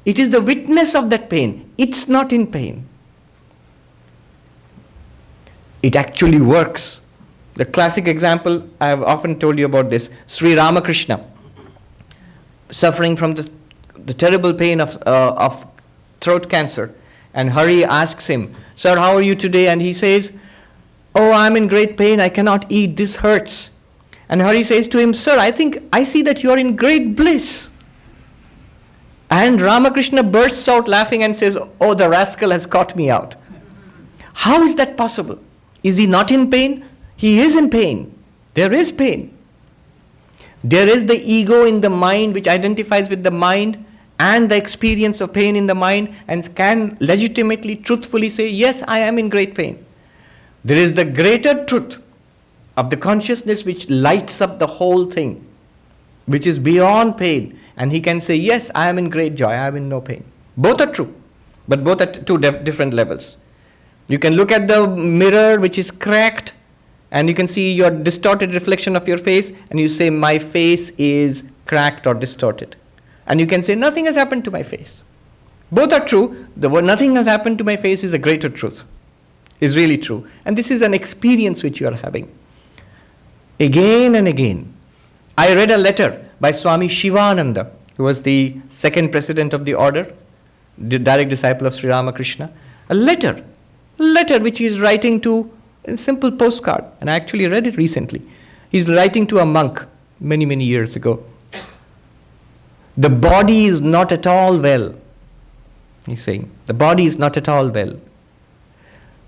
it is the witness of that pain. It's not in pain. It actually works. The classic example, I have often told you about this, Sri Ramakrishna, suffering from the terrible pain of throat cancer. And Hari asks him, "Sir, how are you today?" And he says, "Oh, I'm in great pain. I cannot eat. This hurts." And Hari says to him, "Sir, I see that you are in great bliss." And Ramakrishna bursts out laughing and says, "Oh, the rascal has caught me out." How is that possible? Is he not in pain? He is in pain. There is pain. There is the ego in the mind which identifies with the mind and the experience of pain in the mind and can legitimately, truthfully say, "Yes, I am in great pain." There is the greater truth of the consciousness which lights up the whole thing, which is beyond pain. And he can say, "Yes, I am in great joy. I am in no pain." Both are true, but both at two different levels. You can look at the mirror which is cracked, and you can see your distorted reflection of your face, and you say, "My face is cracked or distorted." And you can say, "Nothing has happened to my face." Both are true. The word "nothing has happened to my face" is a greater truth, is really true. And this is an experience which you are having. Again and again. I read a letter by Swami Shivananda, who was the second president of the order, the direct disciple of Sri Ramakrishna. A letter which he is writing to a simple postcard, and I actually read it recently. He's writing to a monk many, many years ago. The body is not at all well. He's saying, the body is not at all well.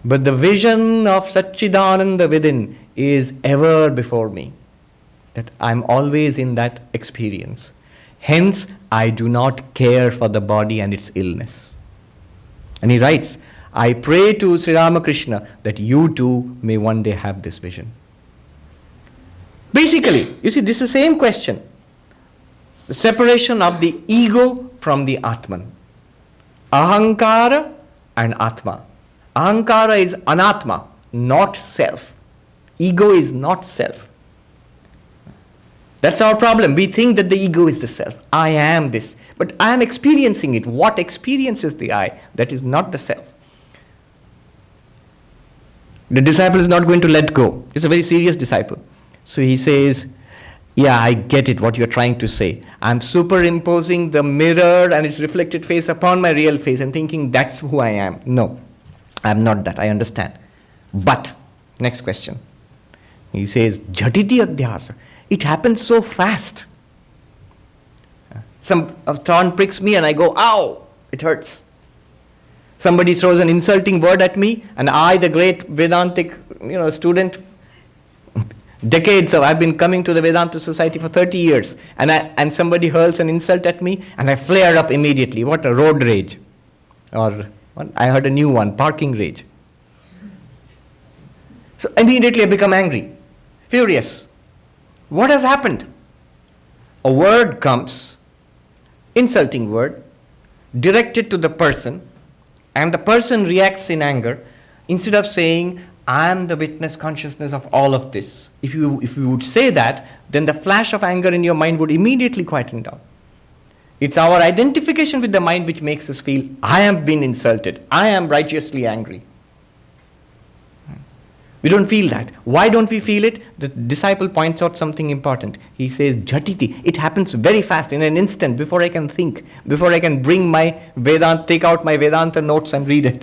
But the vision of Satchidananda within is ever before me. That I'm always in that experience. Hence, I do not care for the body and its illness. And he writes, I pray to Sri Ramakrishna that you too may one day have this vision. Basically, you see, this is the same question. The separation of the ego from the Atman. Ahankara and Atma. Ahankara is anatma, not self. Ego is not self. That's our problem. We think that the ego is the self. I am this. But I am experiencing it. What experiences the I? That is not the self. The disciple is not going to let go. It's a very serious disciple. So he says, yeah, I get it, what you're trying to say. I'm superimposing the mirror and its reflected face upon my real face and thinking that's who I am. No, I'm not that. I understand. But, next question. He says, Jhatiti adhyasa. It happens so fast. Some thorn pricks me and I go, ow, it hurts. Somebody throws an insulting word at me and I, the great Vedantic student, decades of, I've been coming to the Vedanta Society for 30 years and somebody hurls an insult at me and I flare up immediately. What a road rage. Or I heard a new one, parking rage. So immediately I become angry, furious. What has happened? A word comes, insulting word, directed to the person, and the person reacts in anger. Instead of saying, I am the witness consciousness of all of this. If you would say that, then the flash of anger in your mind would immediately quieten down. It's our identification with the mind which makes us feel, I am being insulted. I am righteously angry. We don't feel that. Why don't we feel it? The disciple points out something important. He says, Jhatiti, it happens very fast, in an instant, before I can think, before I can bring my Vedanta, take out my Vedanta notes and read it.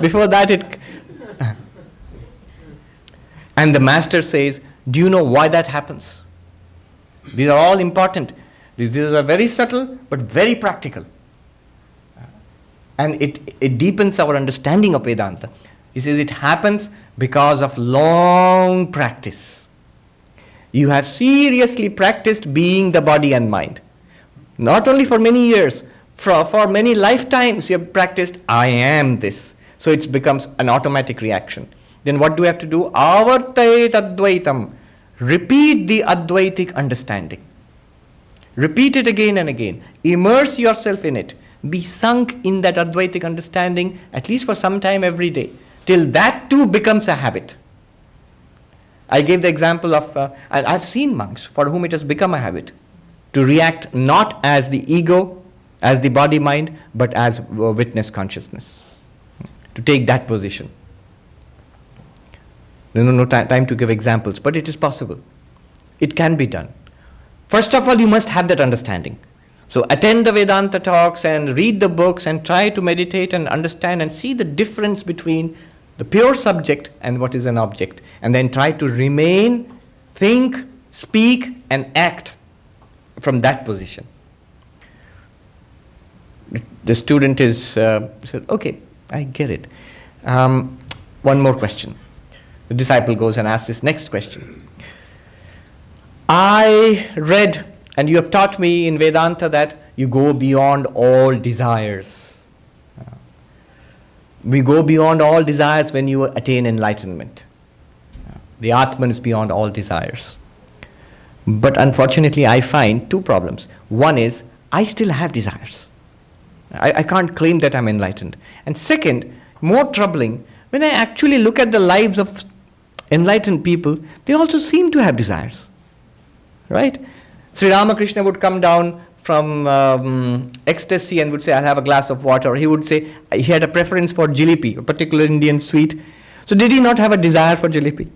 Before that, it... And the master says, do you know why that happens? These are all important. These are very subtle, but very practical. And it deepens our understanding of Vedanta. He says it happens because of long practice. You have seriously practiced being the body and mind. Not only for many years, for many lifetimes you have practiced, I am this. So it becomes an automatic reaction. Then what do we have to do? Avartayet advaitam. Repeat the Advaitic understanding. Repeat it again and again. Immerse yourself in it. Be sunk in that Advaitic understanding, at least for some time every day, till that too becomes a habit. I gave the example of, and I've seen monks for whom it has become a habit to react not as the ego, as the body-mind, but as witness consciousness. To take that position. No time to give examples, but it is possible. It can be done. First of all, you must have that understanding. So attend the Vedanta talks and read the books and try to meditate and understand and see the difference between the pure subject and what is an object. And then try to remain, think, speak and act from that position. The student is said, okay, I get it. One more question. The disciple goes and asks this next question. I read, and you have taught me in Vedanta that you go beyond all desires. We go beyond all desires when you attain enlightenment. The Atman is beyond all desires. But unfortunately, I find two problems. One is, I still have desires. I can't claim that I'm enlightened. And second, more troubling, when I actually look at the lives of enlightened people, they also seem to have desires. Right? Sri Ramakrishna would come down from ecstasy and would say, I'll have a glass of water. Or he would say, he had a preference for jalebi, a particular Indian sweet. So did he not have a desire for jalebi?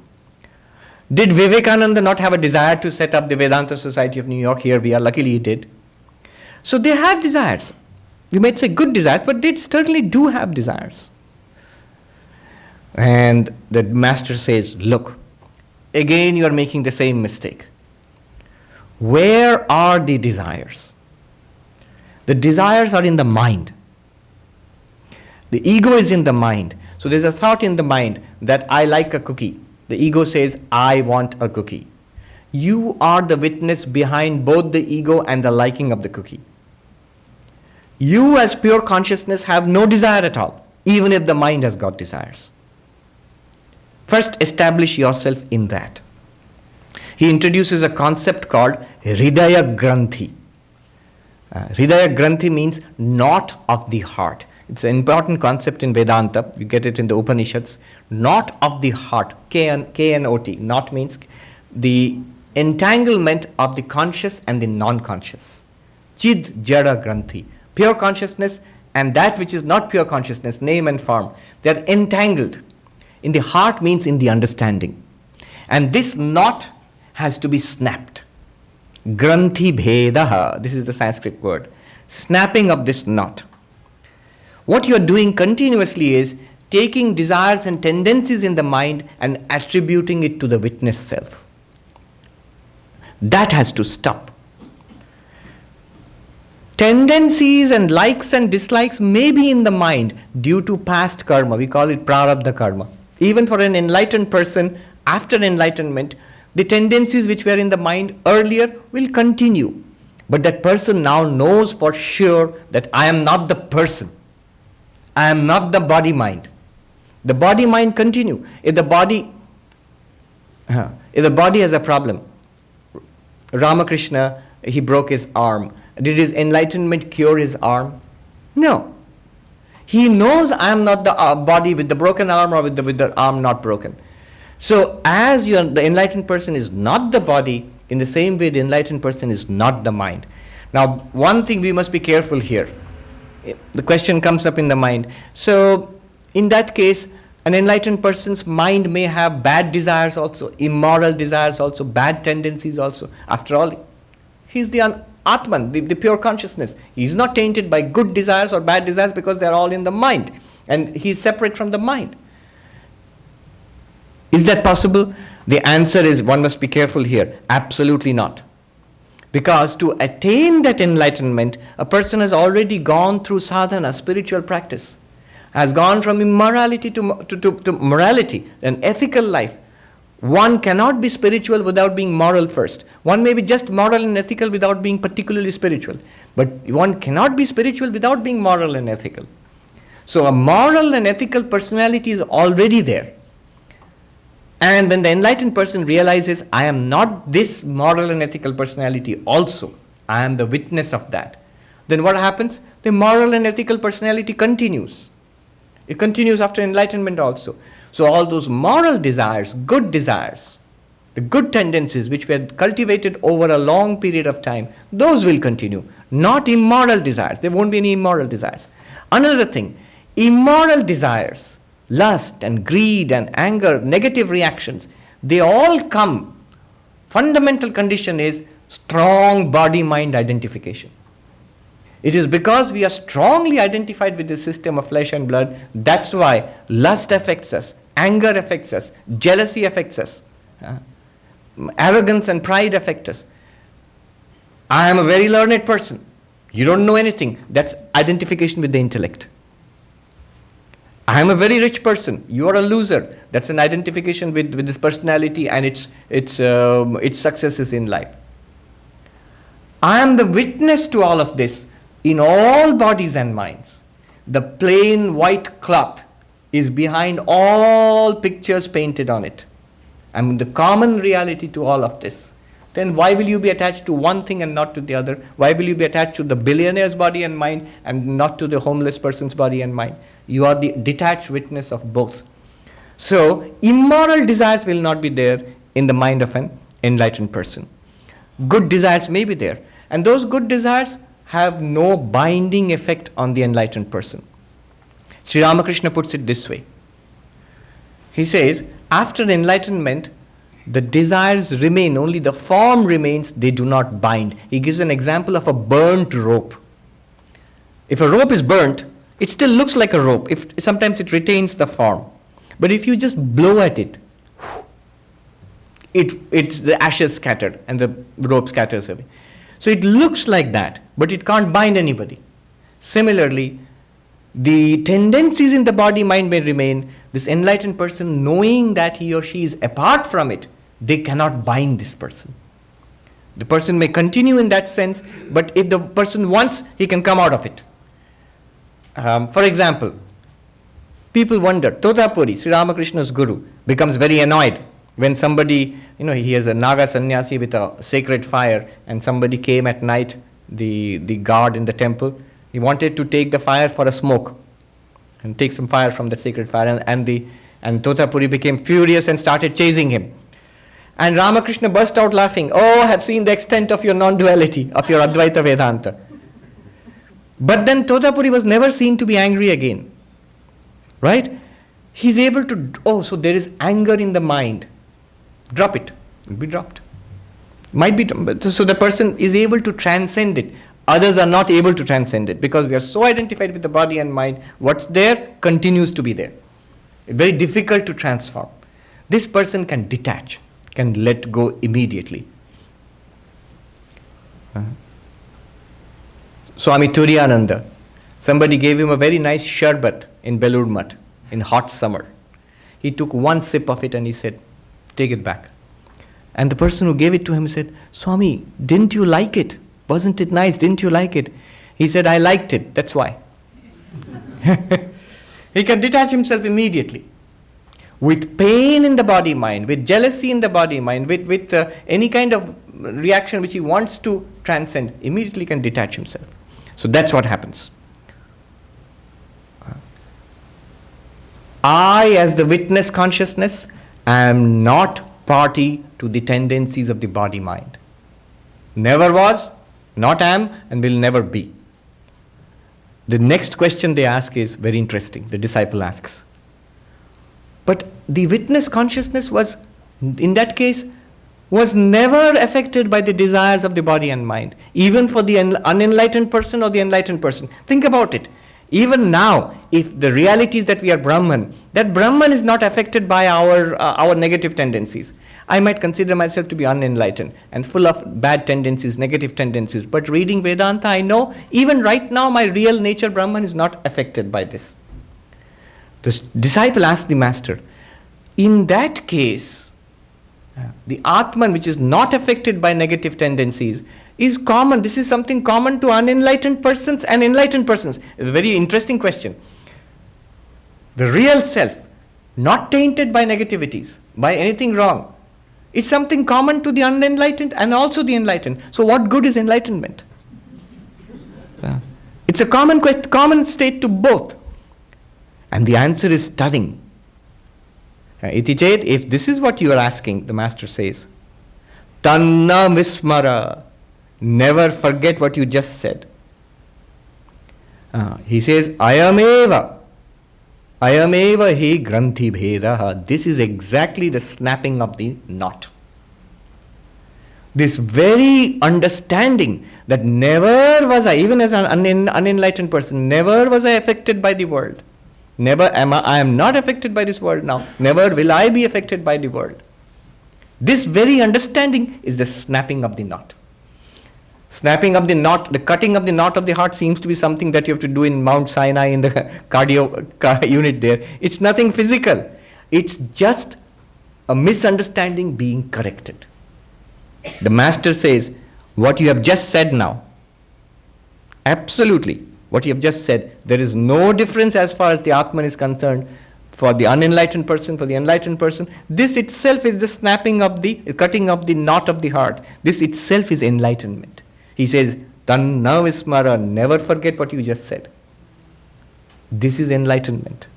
Did Vivekananda not have a desire to set up the Vedanta Society of New York? Here we are, luckily he did. So they had desires. You might say good desires, but they certainly do have desires. And the master says, look, again you are making the same mistake. Where are the desires? The desires are in the mind. The ego is in the mind. So there's a thought in the mind that I like a cookie. The ego says, I want a cookie. You are the witness behind both the ego and the liking of the cookie. You as pure consciousness have no desire at all, even if the mind has got desires. First, establish yourself in that. He introduces a concept called Hridaya Granthi. Hridaya Granthi means knot of the heart. It's an important concept in Vedanta. You get it in the Upanishads. Knot of the heart, K-N-O-T. Knot means the entanglement of the conscious and the non-conscious. Chid Jada Granthi. Pure consciousness and that which is not pure consciousness, name and form, they are entangled. In the heart means in the understanding. And this knot has to be snapped. Granthi bhedaha, this is the Sanskrit word. Snapping of this knot. What you are doing continuously is taking desires and tendencies in the mind and attributing it to the witness self. That has to stop. Tendencies and likes and dislikes may be in the mind due to past karma. We call it prarabdha karma. Even for an enlightened person, after enlightenment, the tendencies which were in the mind earlier will continue. But that person now knows for sure that I am not the person. I am not the body-mind. The body-mind continue. If the body has a problem, Ramakrishna, he broke his arm. Did his enlightenment cure his arm? No. He knows I am not the body with the broken arm or with the arm not broken. So as the enlightened person is not the body, in the same way the enlightened person is not the mind. Now, one thing we must be careful here. The question comes up in the mind. So, in that case, an enlightened person's mind may have bad desires also, immoral desires also, bad tendencies also. After all, he's the Atman, the pure consciousness. He's not tainted by good desires or bad desires because they're all in the mind. And he's separate from the mind. Is that possible? The answer is, one must be careful here. Absolutely not. Because to attain that enlightenment, a person has already gone through sadhana, spiritual practice, has gone from immorality to morality, an ethical life. One cannot be spiritual without being moral first. One may be just moral and ethical without being particularly spiritual. But one cannot be spiritual without being moral and ethical. So a moral and ethical personality is already there. And when the enlightened person realizes, I am not this moral and ethical personality also, I am the witness of that, then what happens? The moral and ethical personality continues. It continues after enlightenment also. So all those moral desires, good desires, the good tendencies which were cultivated over a long period of time, those will continue. Not immoral desires. There won't be any immoral desires. Another thing, immoral desires, lust and greed and anger, negative reactions, they all come. Fundamental condition is strong body-mind identification. It is because we are strongly identified with the system of flesh and blood, that's why lust affects us, anger affects us, jealousy affects us, arrogance and pride affect us. I am a very learned person. You don't know anything. That's identification with the intellect. I am a very rich person. You are a loser. That's an identification with this personality and its successes in life. I am the witness to all of this in all bodies and minds. The plain white cloth is behind all pictures painted on it. I mean the common reality to all of this. Then why will you be attached to one thing and not to the other? Why will you be attached to the billionaire's body and mind and not to the homeless person's body and mind? You are the detached witness of both. So, immoral desires will not be there in the mind of an enlightened person. Good desires may be there. And those good desires have no binding effect on the enlightened person. Sri Ramakrishna puts it this way. He says, after enlightenment, the desires remain, only the form remains, they do not bind. He gives an example of a burnt rope. If a rope is burnt, it still looks like a rope. Sometimes it retains the form. But if you just blow at it, it's the ashes scattered and the rope scatters away. So it looks like that, but it can't bind anybody. Similarly, the tendencies in the body mind may remain. This enlightened person, knowing that he or she is apart from it, they cannot bind this person. The person may continue in that sense, but if the person wants, he can come out of it. For example, people wonder, Totapuri, Sri Ramakrishna's guru, becomes very annoyed when somebody, he has a Naga sannyasi with a sacred fire, and somebody came at night, the guard in the temple. He wanted to take the fire for a smoke and take some fire from the sacred fire, and Totapuri became furious and started chasing him. And Ramakrishna burst out laughing. Oh, I have seen the extent of your non-duality, of your Advaita Vedanta. But then Totapuri was never seen to be angry again. Right? He's able to, so there is anger in the mind. Drop it. It will be dropped. So the person is able to transcend it. Others are not able to transcend it because we are so identified with the body and mind. What's there continues to be there. Very difficult to transform. This person can detach, can let go immediately. Swami Turiyananda, somebody gave him a very nice sharbat in Belur Math in hot summer. He took one sip of it and he said, take it back. And the person who gave it to him said, Swami, didn't you like it? Wasn't it nice? Didn't you like it? He said, I liked it, that's why. He can detach himself immediately. With pain in the body-mind, with jealousy in the body-mind, with any kind of reaction which he wants to transcend, immediately can detach himself. So that's what happens. I, as the witness consciousness, am not party to the tendencies of the body-mind. Never was, not am, and will never be. The next question they ask is very interesting. The disciple asks, but the witness consciousness was, in that case, was never affected by the desires of the body and mind, even for the unenlightened person or the enlightened person. Think about it. Even now, if the reality is that we are Brahman, that Brahman is not affected by our negative tendencies. I might consider myself to be unenlightened and full of bad tendencies, negative tendencies. But reading Vedanta, I know even right now my real nature Brahman is not affected by this. The disciple asked the master, in that case, the Atman, which is not affected by negative tendencies, is common. This is something common to unenlightened persons and enlightened persons. A very interesting question. The real self, not tainted by negativities, by anything wrong, it's something common to the unenlightened and also the enlightened. So what good is enlightenment? It's a common state to both. And the answer is stunning. Iti chet, if this is what you are asking, the master says, Tanna Vismara, never forget what you just said. He says, Ayameva hi granthi bhedaha. This is exactly the snapping of the knot. This very understanding that never was I, even as an unenlightened person, never was I affected by the world. I am not affected by this world now. Never will I be affected by the world. This very understanding is the snapping of the knot. Snapping of the knot, the cutting of the knot of the heart seems to be something that you have to do in Mount Sinai in the cardio unit there. It's nothing physical. It's just a misunderstanding being corrected. The master says, what you have just said now, absolutely, what you have just said, there is no difference as far as the Atman is concerned for the unenlightened person, for the enlightened person. This itself is the snapping of the, cutting of the knot of the heart. This itself is enlightenment. He says, Tanna Vismara, never forget what you just said. This is enlightenment.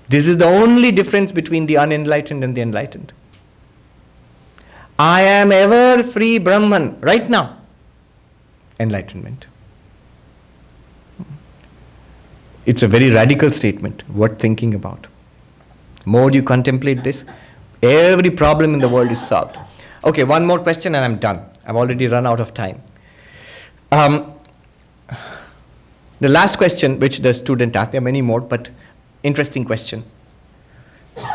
This is the only difference between the unenlightened and the enlightened. I am ever free Brahman, right now. Enlightenment. It's a very radical statement, worth thinking about. More you contemplate this, every problem in the world is solved. Okay, one more question and I'm done. I've already run out of time. The last question which the student asked, there are many more, but interesting question.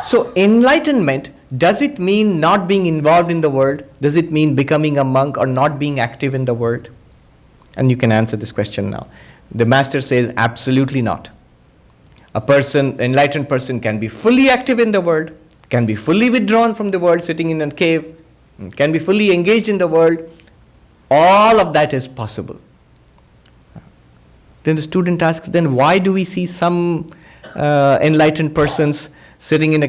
So enlightenment, does it mean not being involved in the world? Does it mean becoming a monk or not being active in the world? And you can answer this question now. The master says absolutely not. A person, enlightened person, can be fully active in the world, can be fully withdrawn from the world, sitting in a cave, can be fully engaged in the world, All of that is possible. Then the student asks, then why do we see some enlightened persons sitting in a...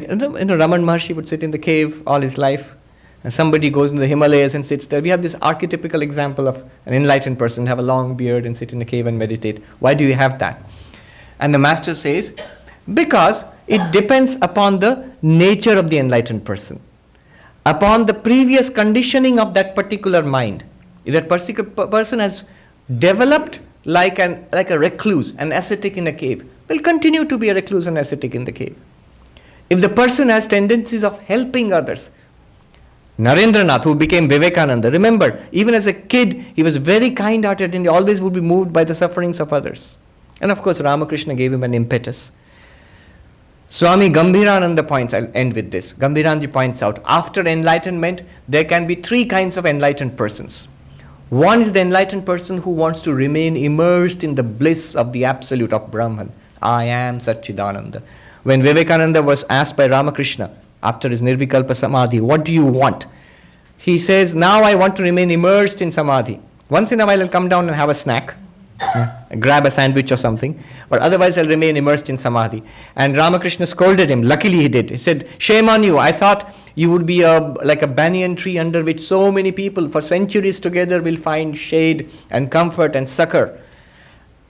Raman Maharshi would sit in the cave all his life, and somebody goes in the Himalayas and sits there. We have this archetypical example of an enlightened person, have a long beard and sit in a cave and meditate. Why do you have that? And the master says, because it depends upon the nature of the enlightened person, upon the previous conditioning of that particular mind. If that person has developed like a recluse, an ascetic in a cave, will continue to be a recluse and ascetic in the cave. If the person has tendencies of helping others, Narendranath, who became Vivekananda, remember, even as a kid, he was very kind-hearted and he always would be moved by the sufferings of others. And of course, Ramakrishna gave him an impetus. Swami Gambhirananda points, I'll end with this. Gambhiranji points out, after enlightenment, there can be three kinds of enlightened persons. One is the enlightened person who wants to remain immersed in the bliss of the absolute of Brahman. I am Satchidananda. When Vivekananda was asked by Ramakrishna, after his Nirvikalpa Samadhi, what do you want? He says, now I want to remain immersed in Samadhi. Once in a while I'll come down and have a snack, grab a sandwich or something, but otherwise I'll remain immersed in Samadhi. And Ramakrishna scolded him. Luckily he did. He said, shame on you. I thought you would be like a banyan tree under which so many people for centuries together will find shade and comfort and succor.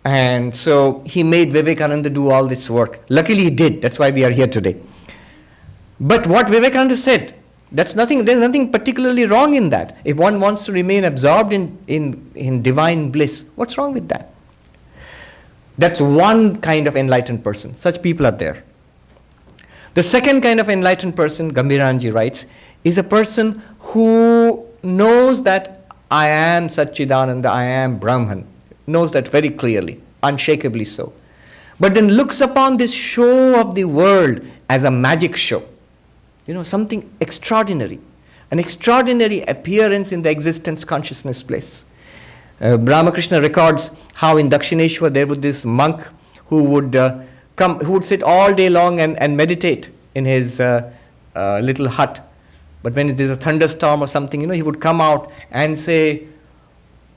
And so he made Vivekananda do all this work. Luckily he did. That's why we are here today. But what Vivekananda said, there's nothing particularly wrong in that. If one wants to remain absorbed in divine bliss, what's wrong with that? That's one kind of enlightened person. Such people are there. The second kind of enlightened person, Gambhiranji writes, is a person who knows that I am Satchidananda, I am Brahman. Knows that very clearly, unshakably so. But then looks upon this show of the world as a magic show. Something extraordinary. An extraordinary appearance in the existence consciousness place. Ramakrishna records how in Dakshineshwar there was this monk who would sit all day long and meditate in his little hut. But when there's a thunderstorm or something, he would come out and say,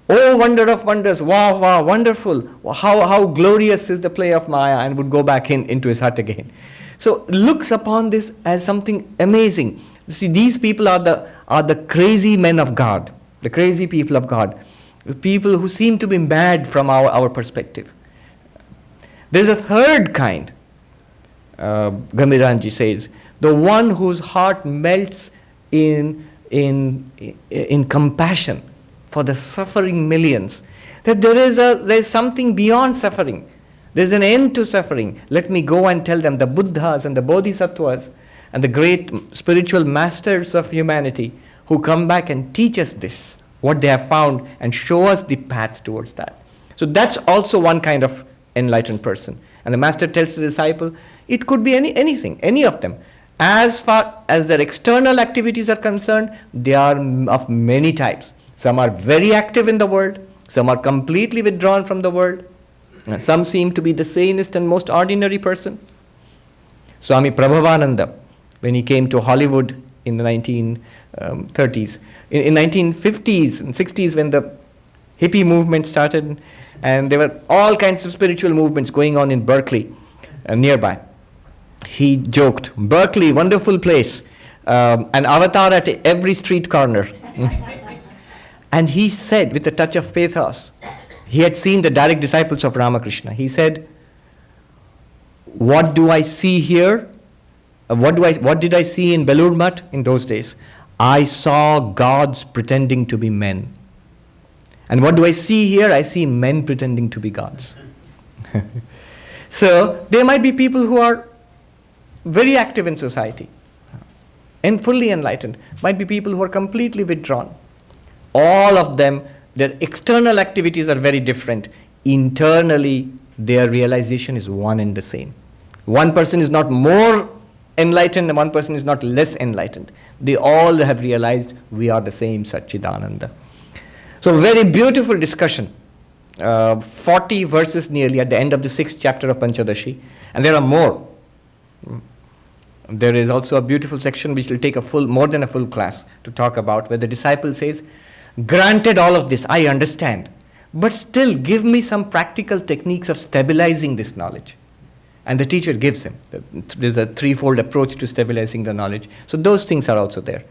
oh, wonder of wonders, wow, wow, wonderful, how glorious is the play of Maya, and would go back into his hut again. So looks upon this as something amazing. See, these people are the crazy men of God, the crazy people of God, people who seem to be mad from our perspective. There's a third kind, Gambhiranji says, the one whose heart melts in compassion for the suffering millions, that there is something beyond suffering. There's an end to suffering. Let me go and tell them, the Buddhas and the Bodhisattvas and the great spiritual masters of humanity who come back and teach us this, what they have found, and show us the path towards that. So that's also one kind of enlightened person. And the master tells the disciple, it could be anything, any of them. As far as their external activities are concerned, they are of many types. Some are very active in the world. Some are completely withdrawn from the world. Some seem to be the sanest and most ordinary person. Swami Prabhavananda, when he came to Hollywood in the 1930s, in 1950s and 60s, when the hippie movement started, and there were all kinds of spiritual movements going on in Berkeley, nearby. He joked, Berkeley, wonderful place, an avatar at every street corner. And he said, with a touch of pathos, he had seen the direct disciples of Ramakrishna. He said, what do I see here? What did I see in Belur Math in those days? I saw gods pretending to be men. And what do I see here? I see men pretending to be gods. So there might be people who are very active in society and fully enlightened. Might be people who are completely withdrawn. All of them, their external activities are very different. Internally, their realization is one and the same. One person is not more enlightened and one person is not less enlightened. They all have realized we are the same Satchidananda. So very beautiful discussion. 40 verses nearly at the end of the 6th chapter of Panchadashi. And there are more. There is also a beautiful section which will take more than a full class to talk about, where the disciple says, Granted all of this, I understand. But still, give me some practical techniques of stabilizing this knowledge. And the teacher gives him. There's a threefold approach to stabilizing the knowledge. So those things are also there.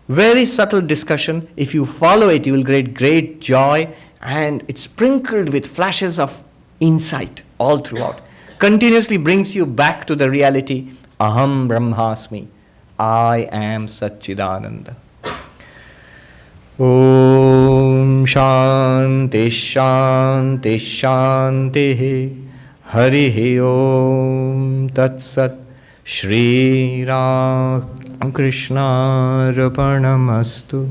Very subtle discussion. If you follow it, you will get great joy, and it's sprinkled with flashes of insight all throughout. Continuously brings you back to the reality, Aham Brahmasmi, I am Satchidananda. Om Shanti Shanti Shanti Hari Om Tat Sat Shri Ram Krishna Arpanamastu.